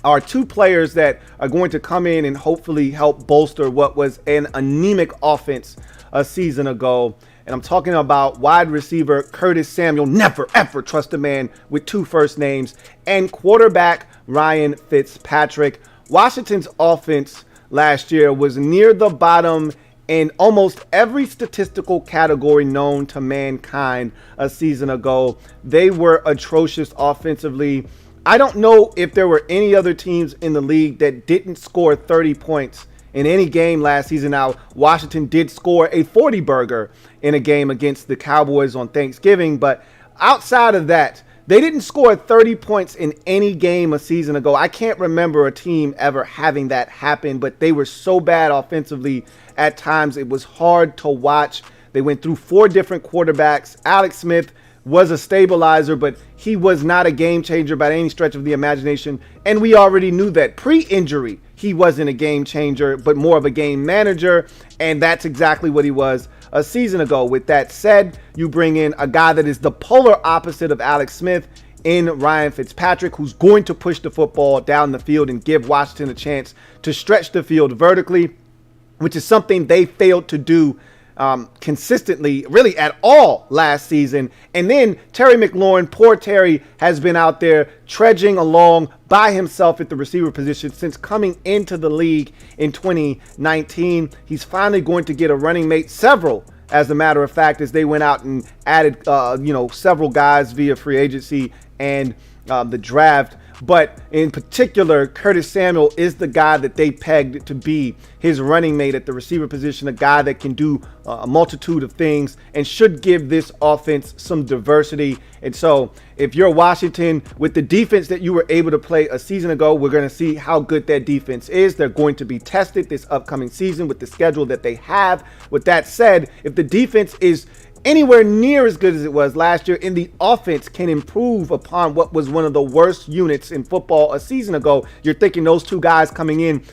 are 2 players that are going to come in and hopefully help bolster what was an anemic offense a season ago. And I'm talking about wide receiver Curtis Samuel, never ever trust a man with 2 first names, and quarterback Ryan Fitzpatrick. Washington's offense last year was near the bottom in almost every statistical category known to mankind a season ago. They were atrocious offensively. I don't know if there were any other teams in the league that didn't score 30 points in any game last season. Now, Washington did score a 40-burger in a game against the Cowboys on Thanksgiving, but outside of that, they didn't score 30 points in any game a season ago. I can't remember a team ever having that happen, but they were so bad offensively at times. It was hard to watch. They went through 4 different quarterbacks. Alex Smith was a stabilizer, but he was not a game changer by any stretch of the imagination. And we already knew that pre-injury, he wasn't a game changer, but more of a game manager. And that's exactly what he was a season ago. With that said, you bring in a guy that is the polar opposite of Alex Smith in Ryan Fitzpatrick, who's going to push the football down the field and give Washington a chance to stretch the field vertically, which is something they failed to do consistently, really at all last season. And then Terry McLaurin, poor Terry, has been out there trudging along by himself at the receiver position since coming into the league in 2019. He's finally going to get a running mate, several, as a matter of fact, as they went out and added, several guys via free agency and the draft. But in particular, Curtis Samuel is the guy that they pegged to be his running mate at the receiver position, a guy that can do a multitude of things and should give this offense some diversity. And so if you're Washington, with the defense that you were able to play a season ago, we're going to see how good that defense is. They're going to be tested this upcoming season with the schedule that they have. With that said, if the defense is anywhere near as good as it was last year, and the offense can improve upon what was one of the worst units in football a season ago, you're thinking those two guys coming in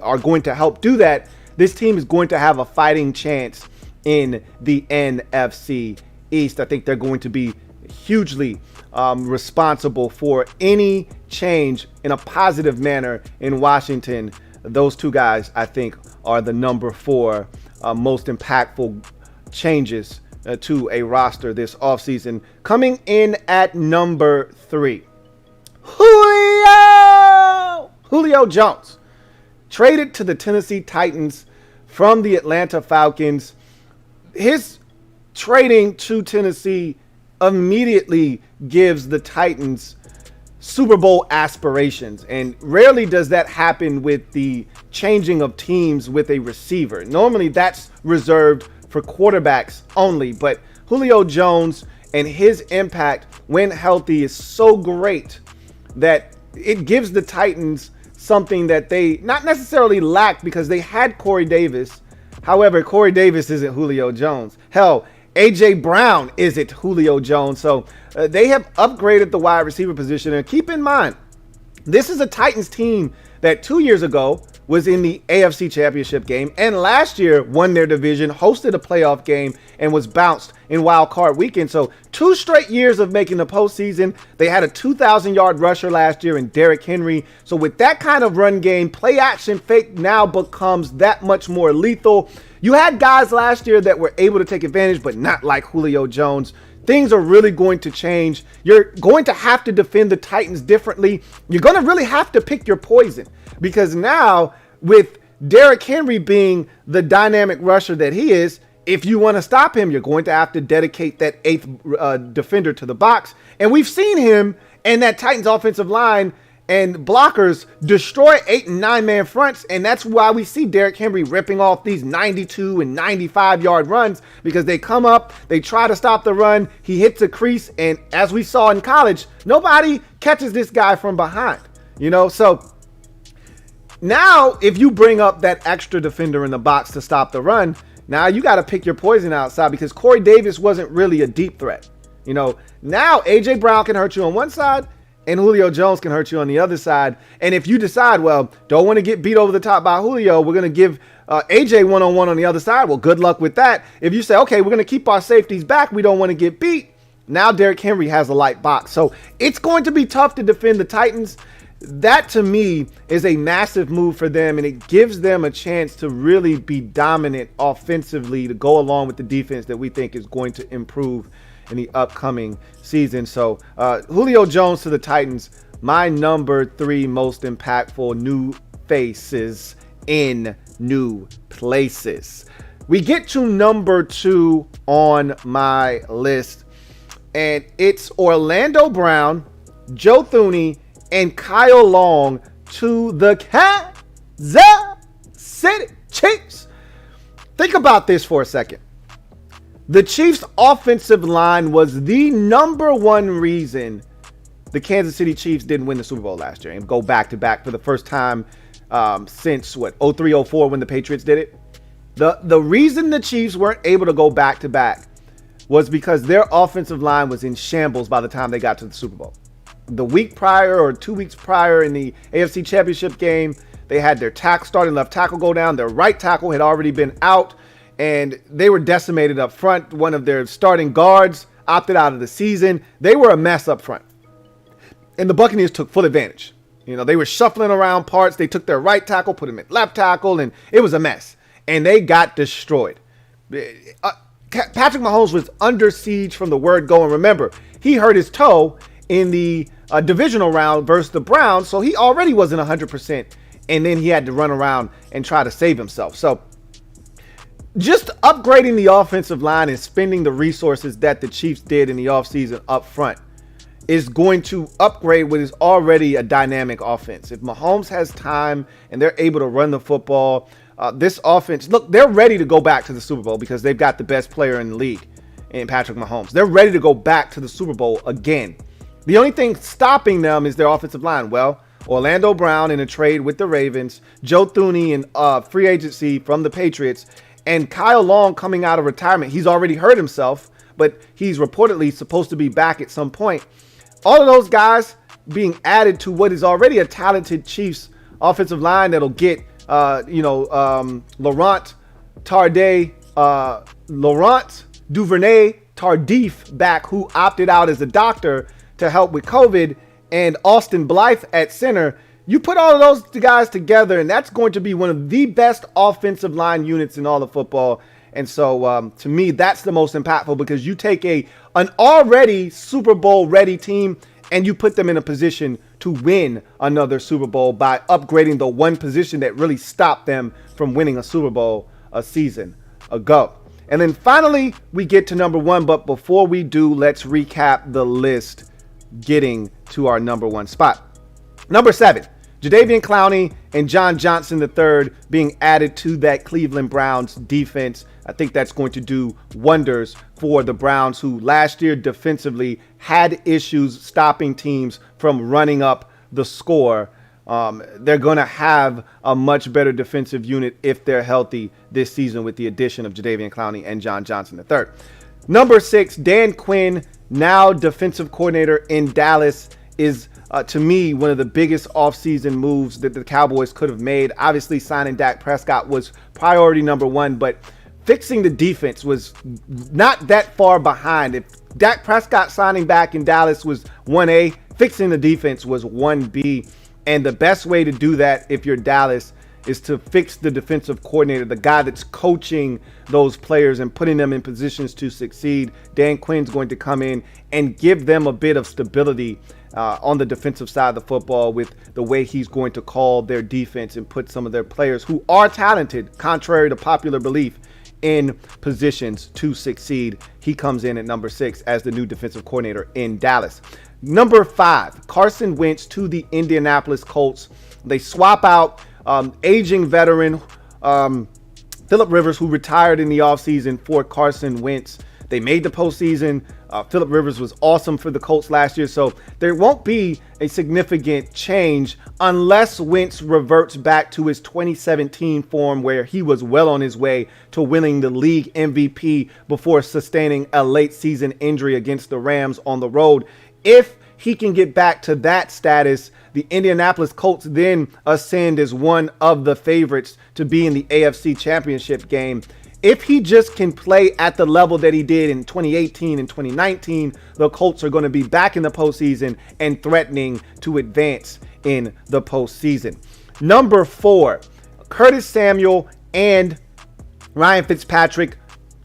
are going to help do that. This team is going to have a fighting chance in the NFC East. I think they're going to be hugely responsible for any change in a positive manner in Washington. Those two guys, I think, are the number 4 most impactful changes to a roster this offseason. Coming in at number 3, Julio Jones, traded to the Tennessee Titans from the Atlanta Falcons. His trading to Tennessee immediately gives the Titans Super Bowl aspirations, and rarely does that happen with the changing of teams with a receiver. Normally that's reserved for quarterbacks only, but Julio Jones and his impact when healthy is so great that it gives the Titans something that they not necessarily lacked, because they had Corey Davis. However, Corey Davis isn't Julio Jones. Hell, A.J. Brown isn't Julio Jones. So they have upgraded the wide receiver position. And keep in mind, this is a Titans team that 2 years ago was in the AFC Championship game, and last year won their division, hosted a playoff game, and was bounced in Wild Card Weekend. So 2 straight years of making the postseason. They had a 2,000-yard rusher last year in Derrick Henry. So with that kind of run game, play action fake now becomes that much more lethal. You had guys last year that were able to take advantage, but not like Julio Jones. Things are really going to change. You're going to have to defend the Titans differently. You're going to really have to pick your poison, because now with Derrick Henry being the dynamic rusher that he is, if you want to stop him, you're going to have to dedicate that 8th defender to the box. And we've seen him and that Titans offensive line and blockers destroy 8 and 9 man fronts. And that's why we see Derrick Henry ripping off these 92 and 95 yard runs, because they come up, they try to stop the run, he hits a crease, and as we saw in college, nobody catches this guy from behind, so now if you bring up that extra defender in the box to stop the run, now you got to pick your poison outside, because Corey Davis wasn't really a deep threat. Now A.J. Brown can hurt you on one side, and Julio Jones can hurt you on the other side. And if you decide, well, don't want to get beat over the top by Julio, we're going to give AJ one-on-one on the other side. Well, good luck with that. If you say, okay, we're going to keep our safeties back, we don't want to get beat, now Derrick Henry has a light box. So it's going to be tough to defend the Titans. That, to me, is a massive move for them, and it gives them a chance to really be dominant offensively to go along with the defense that we think is going to improve in the upcoming season. So Julio Jones to the Titans, my number 3 most impactful new faces in new places. We get to number 2 on my list, and it's Orlando Brown, Joe Thuney, and Kyle Long to the Kansas City Chiefs. Think about this for a second. The Chiefs' offensive line was the number 1 reason the Kansas City Chiefs didn't win the Super Bowl last year and go back-to-back for the first time since, 03-04 when the Patriots did it. The reason the Chiefs weren't able to go back-to-back was because their offensive line was in shambles by the time they got to the Super Bowl. The week prior or 2 weeks prior in the AFC Championship game, they had their starting left tackle go down. Their right tackle had already been out, and they were decimated up front. One of their starting guards opted out of the season. They were a mess up front. And the Buccaneers took full advantage. They were shuffling around parts. They took their right tackle, put him at left tackle, and it was a mess. And they got destroyed. Patrick Mahomes was under siege from the word go. And remember, he hurt his toe in the divisional round versus the Browns, so he already wasn't 100%. And then he had to run around and try to save himself. So just upgrading the offensive line and spending the resources that the Chiefs did in the offseason up front is going to upgrade what is already a dynamic offense. If Mahomes has time and they're able to run the football, this offense, look, they're ready to go back to the Super Bowl because they've got the best player in the league in Patrick Mahomes. They're ready to go back to the Super Bowl again. The only thing stopping them is their offensive line. Well, Orlando Brown in a trade with the Ravens, Joe Thuney in free agency from the Patriots, and Kyle Long coming out of retirement. He's already hurt himself, but he's reportedly supposed to be back at some point. All of those guys being added to what is already a talented Chiefs offensive line that'll get, Laurent Duvernay Tardif back, who opted out as a doctor to help with COVID, and Austin Blythe at center. You put all of those guys together, and that's going to be one of the best offensive line units in all of football. And so to me, that's the most impactful, because you take an already Super Bowl ready team and you put them in a position to win another Super Bowl by upgrading the one position that really stopped them from winning a Super Bowl a season ago. And then finally, we get to number one. But before we do, let's recap the list getting to our number one spot. Number 7. Jadeveon Clowney and John Johnson III being added to that Cleveland Browns defense. I think that's going to do wonders for the Browns, who last year defensively had issues stopping teams from running up the score. They're going to have a much better defensive unit if they're healthy this season with the addition of Jadeveon Clowney and John Johnson III. Number 6, Dan Quinn, now defensive coordinator in Dallas, is to me one of the biggest offseason moves that the Cowboys could have made. Obviously, signing Dak Prescott was priority number one, but fixing the defense was not that far behind. If Dak Prescott signing back in Dallas was 1A, fixing the defense was 1B. And the best way to do that, if you're Dallas, is to fix the defensive coordinator, the guy that's coaching those players and putting them in positions to succeed. Dan Quinn's going to come in and give them a bit of stability on the defensive side of the football with the way he's going to call their defense and put some of their players who are talented, contrary to popular belief, in positions to succeed. He comes in at number 6 as the new defensive coordinator in Dallas. Number 5, Carson Wentz to the Indianapolis Colts. They swap out aging veteran Phillip Rivers, who retired in the offseason, for Carson Wentz. They made the postseason. Phillip Rivers was awesome for the Colts last year, so there won't be a significant change unless Wentz reverts back to his 2017 form, where he was well on his way to winning the league MVP before sustaining a late season injury against the Rams on the road. If he can get back to that status, the Indianapolis Colts then ascend as one of the favorites to be in the AFC Championship game. If he just can play at the level that he did in 2018 and 2019, the Colts are going to be back in the postseason and threatening to advance in the postseason. Number 4, Curtis Samuel and Ryan Fitzpatrick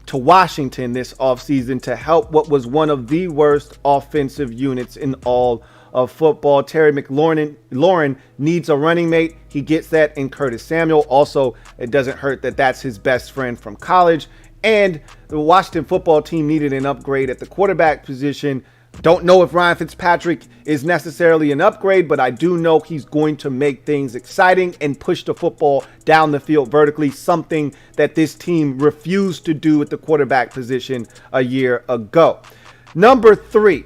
to Washington this offseason to help what was one of the worst offensive units in all of football. Terry McLaurin needs a running mate. He gets that in Curtis Samuel. Also, it doesn't hurt that that's his best friend from college. And the Washington football team needed an upgrade at the quarterback position. Don't know if Ryan Fitzpatrick is necessarily an upgrade, but I do know he's going to make things exciting and push the football down the field vertically, something that this team refused to do at the quarterback position a year ago. Number 3,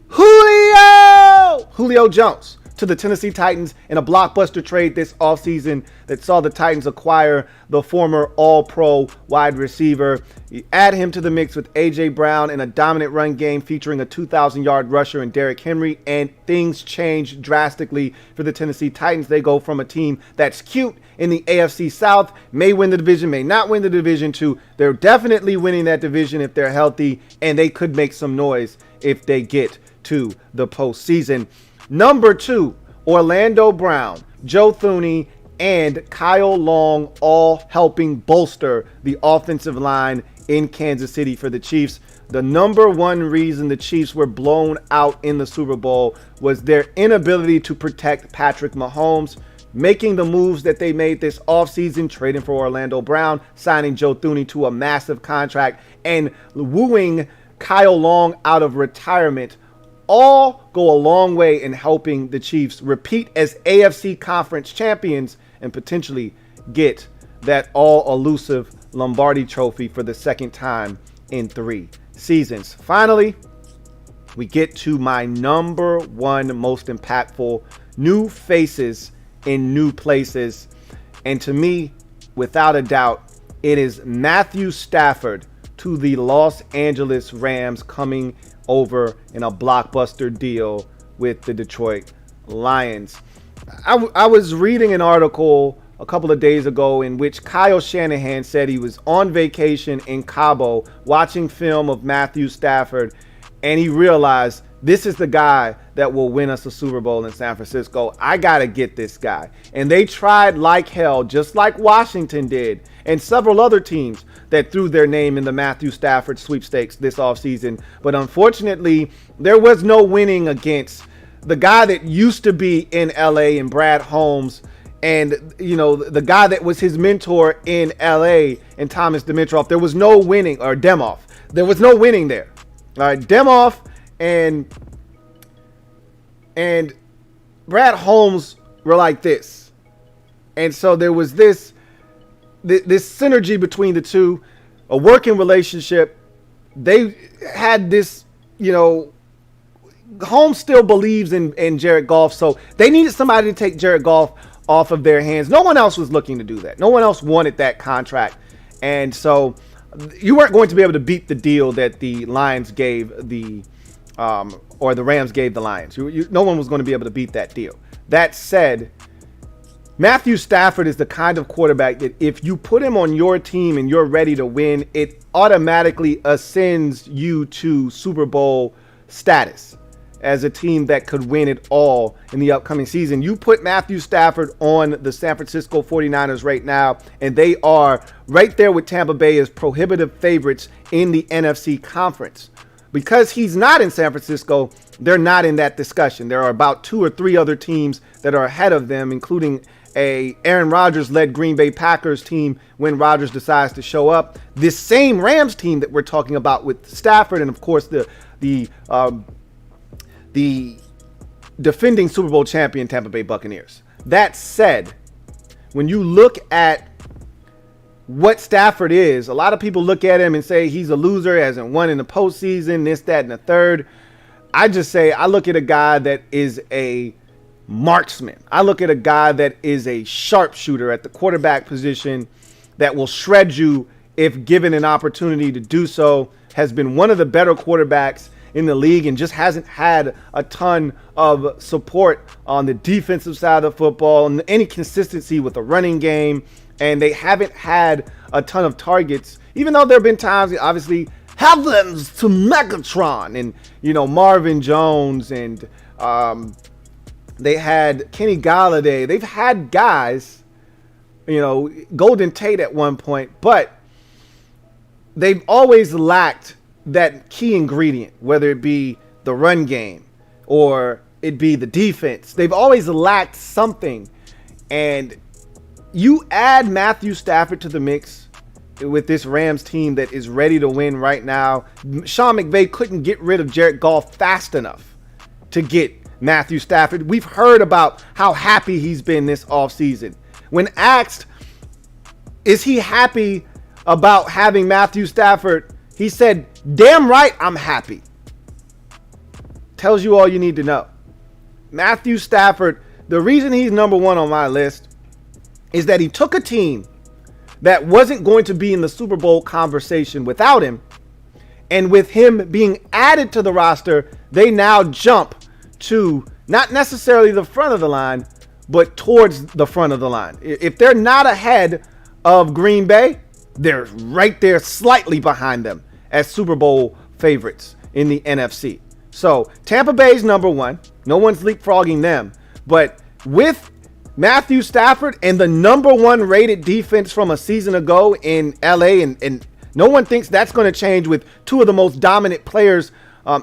Julio Jones to the Tennessee Titans in a blockbuster trade this offseason that saw the Titans acquire the former All-Pro wide receiver. You add him to the mix with A.J. Brown in a dominant run game featuring a 2,000-yard rusher in Derrick Henry, and things change drastically for the Tennessee Titans. They go from a team that's cute in the AFC South, may win the division, may not win the division, to they're definitely winning that division if they're healthy, and they could make some noise if they get to the postseason. Number 2, Orlando Brown, Joe Thuney, and Kyle Long all helping bolster the offensive line in Kansas City for the Chiefs. The number one reason the Chiefs were blown out in the Super Bowl was their inability to protect Patrick Mahomes. Making the moves that they made this offseason, trading for Orlando Brown, signing Joe Thuney to a massive contract, and wooing Kyle Long out of retirement, all go a long way in helping the Chiefs repeat as AFC Conference champions and potentially get that all-elusive Lombardi trophy for the second time in 3 seasons. Finally, we get to my number one most impactful: new faces in new places. And to me, without a doubt, it is Matthew Stafford to the Los Angeles Rams, coming over in a blockbuster deal with the Detroit Lions. I was reading an article a couple of days ago in which Kyle Shanahan said he was on vacation in Cabo watching film of Matthew Stafford, and he realized this is the guy that will win us a Super Bowl in San Francisco. I got to get this guy. And they tried like hell, just like Washington did, and several other teams that threw their name in the Matthew Stafford sweepstakes this offseason. But unfortunately, there was no winning against the guy that used to be in L.A. and Brad Holmes, and, you know, the guy that was his mentor in L.A. and Thomas Dimitroff. There was no winning, or Demoff. There was no winning there. All right, Demoff and Brad Holmes were like this. And so there was this synergy between the two, a working relationship. They had this, you know, Holmes still believes in Jared Goff, so they needed somebody to take Jared Goff off of their hands. No one else was looking to do that. No one else wanted that contract. And so you weren't going to be able to beat the deal that the Lions gave the or the Rams gave the Lions. No one was going to be able to beat that deal. That said, Matthew Stafford is the kind of quarterback that if you put him on your team and you're ready to win, it automatically ascends you to Super Bowl status as a team that could win it all in the upcoming season. You put Matthew Stafford on the San Francisco 49ers right now, and they are right there with Tampa Bay as prohibitive favorites in the NFC conference. Because he's not in San Francisco, they're not in that discussion. There are about 2 or 3 other teams that are ahead of them, including a Aaron Rodgers-led Green Bay Packers team when Rodgers decides to show up. This same Rams team that we're talking about with Stafford, and of course the defending Super Bowl champion Tampa Bay Buccaneers. That said, when you look at what Stafford is, a lot of people look at him and say he's a loser, hasn't won in the postseason, this, that, and the third. I just say I look at a guy that is a marksman. I look at a guy that is a sharpshooter at the quarterback position that will shred you if given an opportunity to do so. Has been one of the better quarterbacks in the league and just hasn't had a ton of support on the defensive side of football and any consistency with the running game. And they haven't had a ton of targets, even though there have been times, obviously, heavens to Megatron and, you know, Marvin Jones, and they had Kenny Galladay. They've had guys, you know, Golden Tate at one point, but they've always lacked that key ingredient, whether it be the run game or it be the defense. They've always lacked something. And you add Matthew Stafford to the mix with this Rams team that is ready to win right now. Sean McVay couldn't get rid of Jared Goff fast enough to get Matthew Stafford. We've heard about how happy he's been this offseason. When asked, is he happy about having Matthew Stafford, he said, "Damn right I'm happy." Tells you all you need to know. Matthew Stafford, the reason he's number one on my list is that he took a team that wasn't going to be in the Super Bowl conversation without him. And with him being added to the roster, they now jump to not necessarily the front of the line, but towards the front of the line. If they're not ahead of Green Bay, they're right there slightly behind them as Super Bowl favorites in the NFC. So Tampa Bay's number one. No one's leapfrogging them. But with Matthew Stafford and the number one rated defense from a season ago in L.A., and no one thinks that's going to change with two of the most dominant players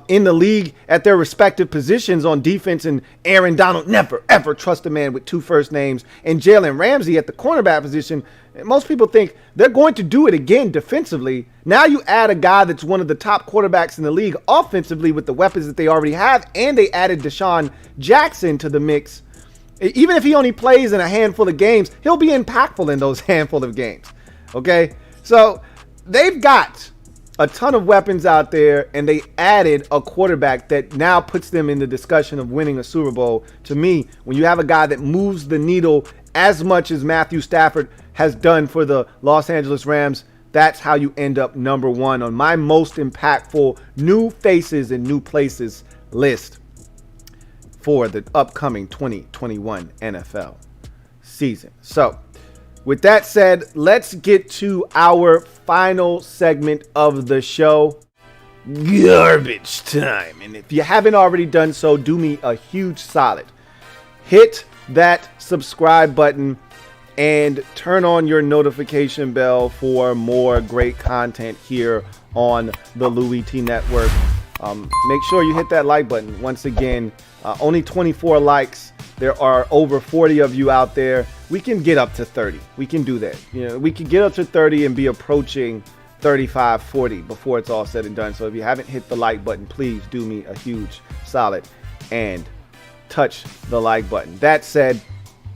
in the league at their respective positions on defense, and Aaron Donald, never, ever trust a man with two first names, and Jalen Ramsey at the cornerback position. Most people think they're going to do it again defensively. Now you add a guy that's one of the top quarterbacks in the league offensively with the weapons that they already have, and they added Deshaun Jackson to the mix. Even if he only plays in a handful of games, he'll be impactful in those handful of games. Okay? So they've got a ton of weapons out there, and they added a quarterback that now puts them in the discussion of winning a Super Bowl. To me, when you have a guy that moves the needle as much as Matthew Stafford has done for the Los Angeles Rams, that's how you end up number one on my most impactful new faces and new places list for the upcoming 2021 NFL season. So with that said, let's get to our final segment of the show, garbage time. And if you haven't already done so, do me a huge solid. Hit that subscribe button and turn on your notification bell for more great content here on the Louie T Network. Make sure you hit that like button. Once again, only 24 likes. There are over 40 of you out there. We can get up to 30. We can do that. You know, we can get up to 30 and be approaching 35, 40 before it's all said and done. So if you haven't hit the like button, please do me a huge solid and touch the like button. That said,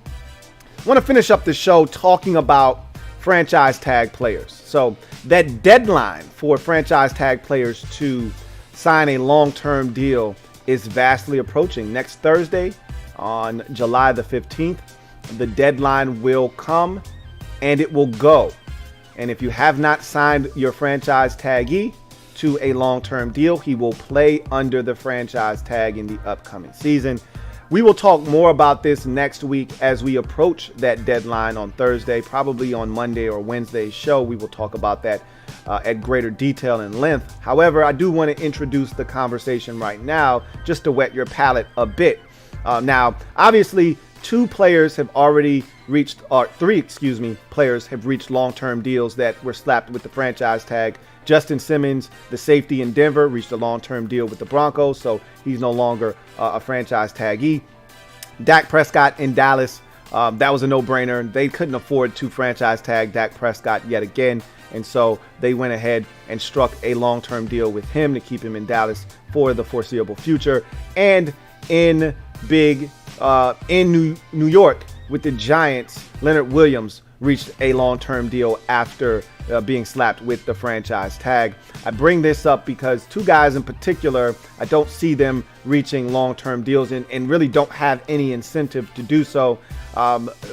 I want to finish up the show talking about franchise tag players. So that deadline for franchise tag players to sign a long-term deal is vastly approaching. Next Thursday, on July the 15th, the deadline will come and it will go. And if you have not signed your franchise taggee to a long-term deal, he will play under the franchise tag in the upcoming season. We will talk more about this next week as we approach that deadline on Thursday, probably on Monday or Wednesday's show. We will talk about that at greater detail and length. However, I do want to introduce the conversation right now just to whet your palate a bit. Now, obviously, three players have reached long-term deals that were slapped with the franchise tag. Justin Simmons, the safety in Denver, reached a long-term deal with the Broncos, so he's no longer a franchise taggee. Dak Prescott in Dallas, that was a no-brainer. They couldn't afford to franchise tag Dak Prescott yet again, and so they went ahead and struck a long-term deal with him to keep him in Dallas for the foreseeable future. And in New York with the Giants, Leonard Williams reached a long-term deal after being slapped with the franchise tag. I bring this up because two guys in particular, I don't see them reaching long-term deals and really don't have any incentive to do so.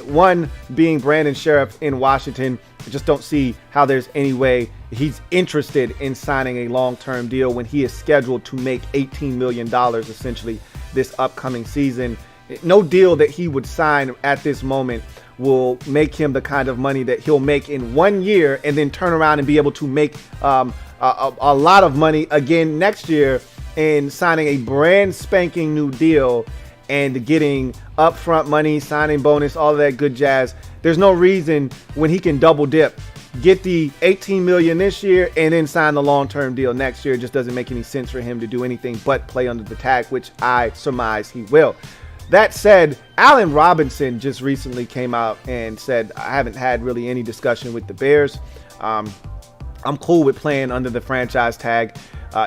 One being Brandon Sheriff in Washington. I just don't see how there's any way he's interested in signing a long-term deal when he is scheduled to make $18 million essentially this upcoming season. No deal that he would sign at this moment will make him the kind of money that he'll make in 1 year and then turn around and be able to make a lot of money again next year in signing a brand spanking new deal and getting upfront money, signing bonus, all of that good jazz. There's no reason when he can double dip, get the $18 million this year and then sign the long-term deal next year. It just doesn't make any sense for him to do anything but play under the tag, which I surmise he will. That said, Allen Robinson just recently came out and said, I haven't had really any discussion with the Bears. I'm cool with playing under the franchise tag.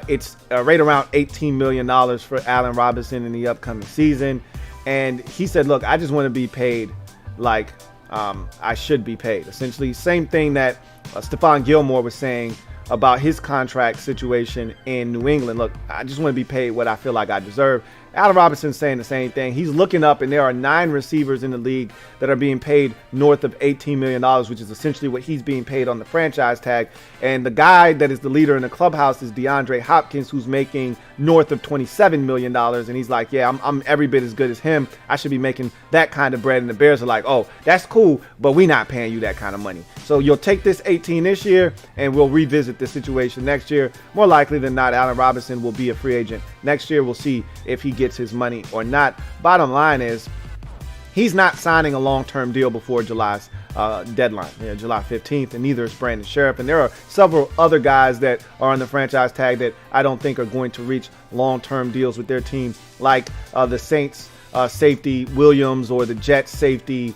It's right around $18 million for Allen Robinson in the upcoming season. And he said, look, I just want to be paid like I should be paid. Essentially, same thing that Stephon Gilmore was saying about his contract situation in New England. Look, I just want to be paid what I feel like I deserve. Allen Robinson's saying the same thing. He's looking up, and there are 9 receivers in the league that are being paid north of $18 million, which is essentially what he's being paid on the franchise tag. And the guy that is the leader in the clubhouse is DeAndre Hopkins, who's making north of $27 million. And he's like, yeah, I'm every bit as good as him. I should be making that kind of bread. And the Bears are like, oh, that's cool, but we're not paying you that kind of money. So you'll take this 18 this year, and we'll revisit the situation next year. More likely than not, Allen Robinson will be a free agent next year. We'll see if he gets his money or not. Bottom line is, he's not signing a long-term deal before July's deadline, July 15th, and neither is Brandon Sheriff. And there are several other guys that are on the franchise tag that I don't think are going to reach long-term deals with their team, like the Saints safety Williams or the Jets safety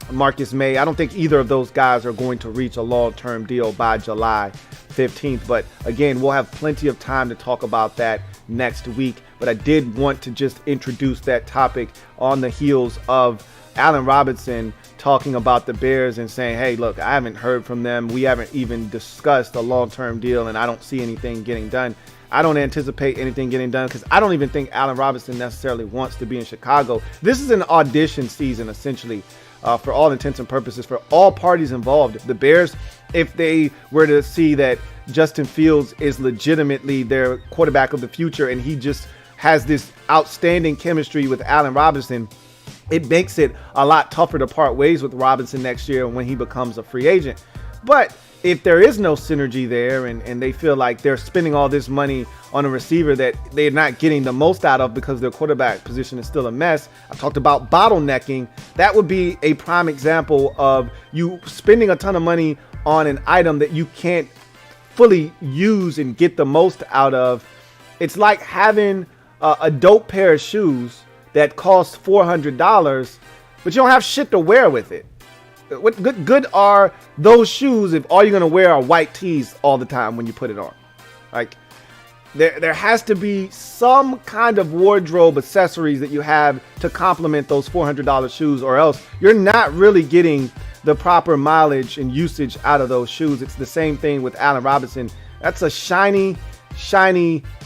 Marcus May. I don't think either of those guys are going to reach a long-term deal by July 15th. But again, we'll have plenty of time to talk about that next week. But I did want to just introduce that topic on the heels of Allen Robinson talking about the Bears and saying, hey, look, I haven't heard from them. We haven't even discussed a long-term deal, and I don't see anything getting done. I don't anticipate anything getting done because I don't even think Allen Robinson necessarily wants to be in Chicago. This is an audition season, essentially, for all intents and purposes, for all parties involved. The Bears, if they were to see that Justin Fields is legitimately their quarterback of the future and he just has this outstanding chemistry with Allen Robinson, it makes it a lot tougher to part ways with Robinson next year when he becomes a free agent. But if there is no synergy there and they feel like they're spending all this money on a receiver that they're not getting the most out of because their quarterback position is still a mess, I talked about bottlenecking. That would be a prime example of you spending a ton of money on an item that you can't fully use and get the most out of. It's like having a dope pair of shoes that costs $400, but you don't have shit to wear with it. What good are those shoes if all you're going to wear are white tees all the time when you put it on? Like, there has to be some kind of wardrobe accessories that you have to complement those $400 shoes, or else you're not really getting the proper mileage and usage out of those shoes. It's the same thing with Allen Robinson. That's a shiny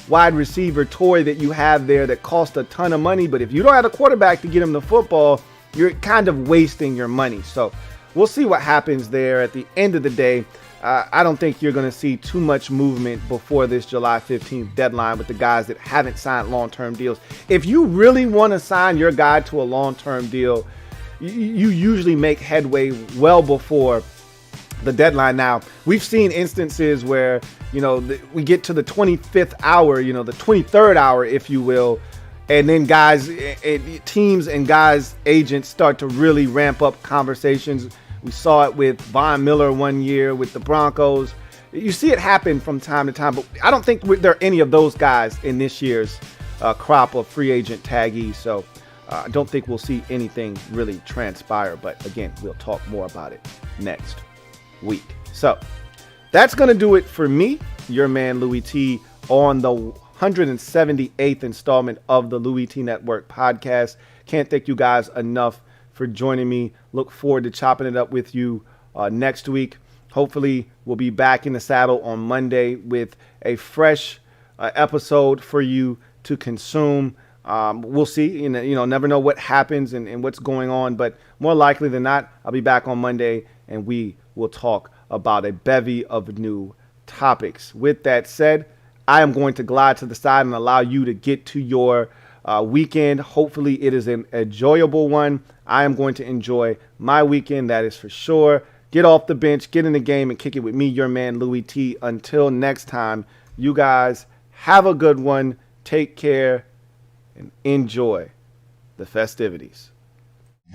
wide receiver toy that you have there that costs a ton of money. But if you don't have a quarterback to get him the football, you're kind of wasting your money. So we'll see what happens there. At the end of the day, I don't think you're going to see too much movement before this July 15th deadline with the guys that haven't signed long-term deals. If you really want to sign your guy to a long-term deal, you usually make headway well before the deadline. Now, we've seen instances where, we get to the 25th hour, the 23rd hour, if you will, and then guys, teams and guys' agents start to really ramp up conversations. We saw it with Von Miller one year with the Broncos. You see it happen from time to time, but I don't think there are any of those guys in this year's crop of free agent taggees. So I don't think we'll see anything really transpire. But again, we'll talk more about it next week. So that's going to do it for me, your man Louie T, on the 178th installment of the Louie T Network podcast. Can't thank you guys enough for joining me. Look forward to chopping it up with you next week. Hopefully we'll be back in the saddle on Monday with a fresh episode for you to consume. We'll see. Never know what happens and what's going on, but more likely than not, I'll be back on Monday and we will talk about a bevy of new topics. With that said, I am going to glide to the side and allow you to get to your weekend. Hopefully it is an enjoyable one. I am going to enjoy my weekend, that is for sure. Get off the bench, get in the game, and kick it with me, your man Louie T. Until next time, you guys have a good one. Take care and enjoy the festivities.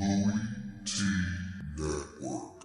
LouieTeeNetwork.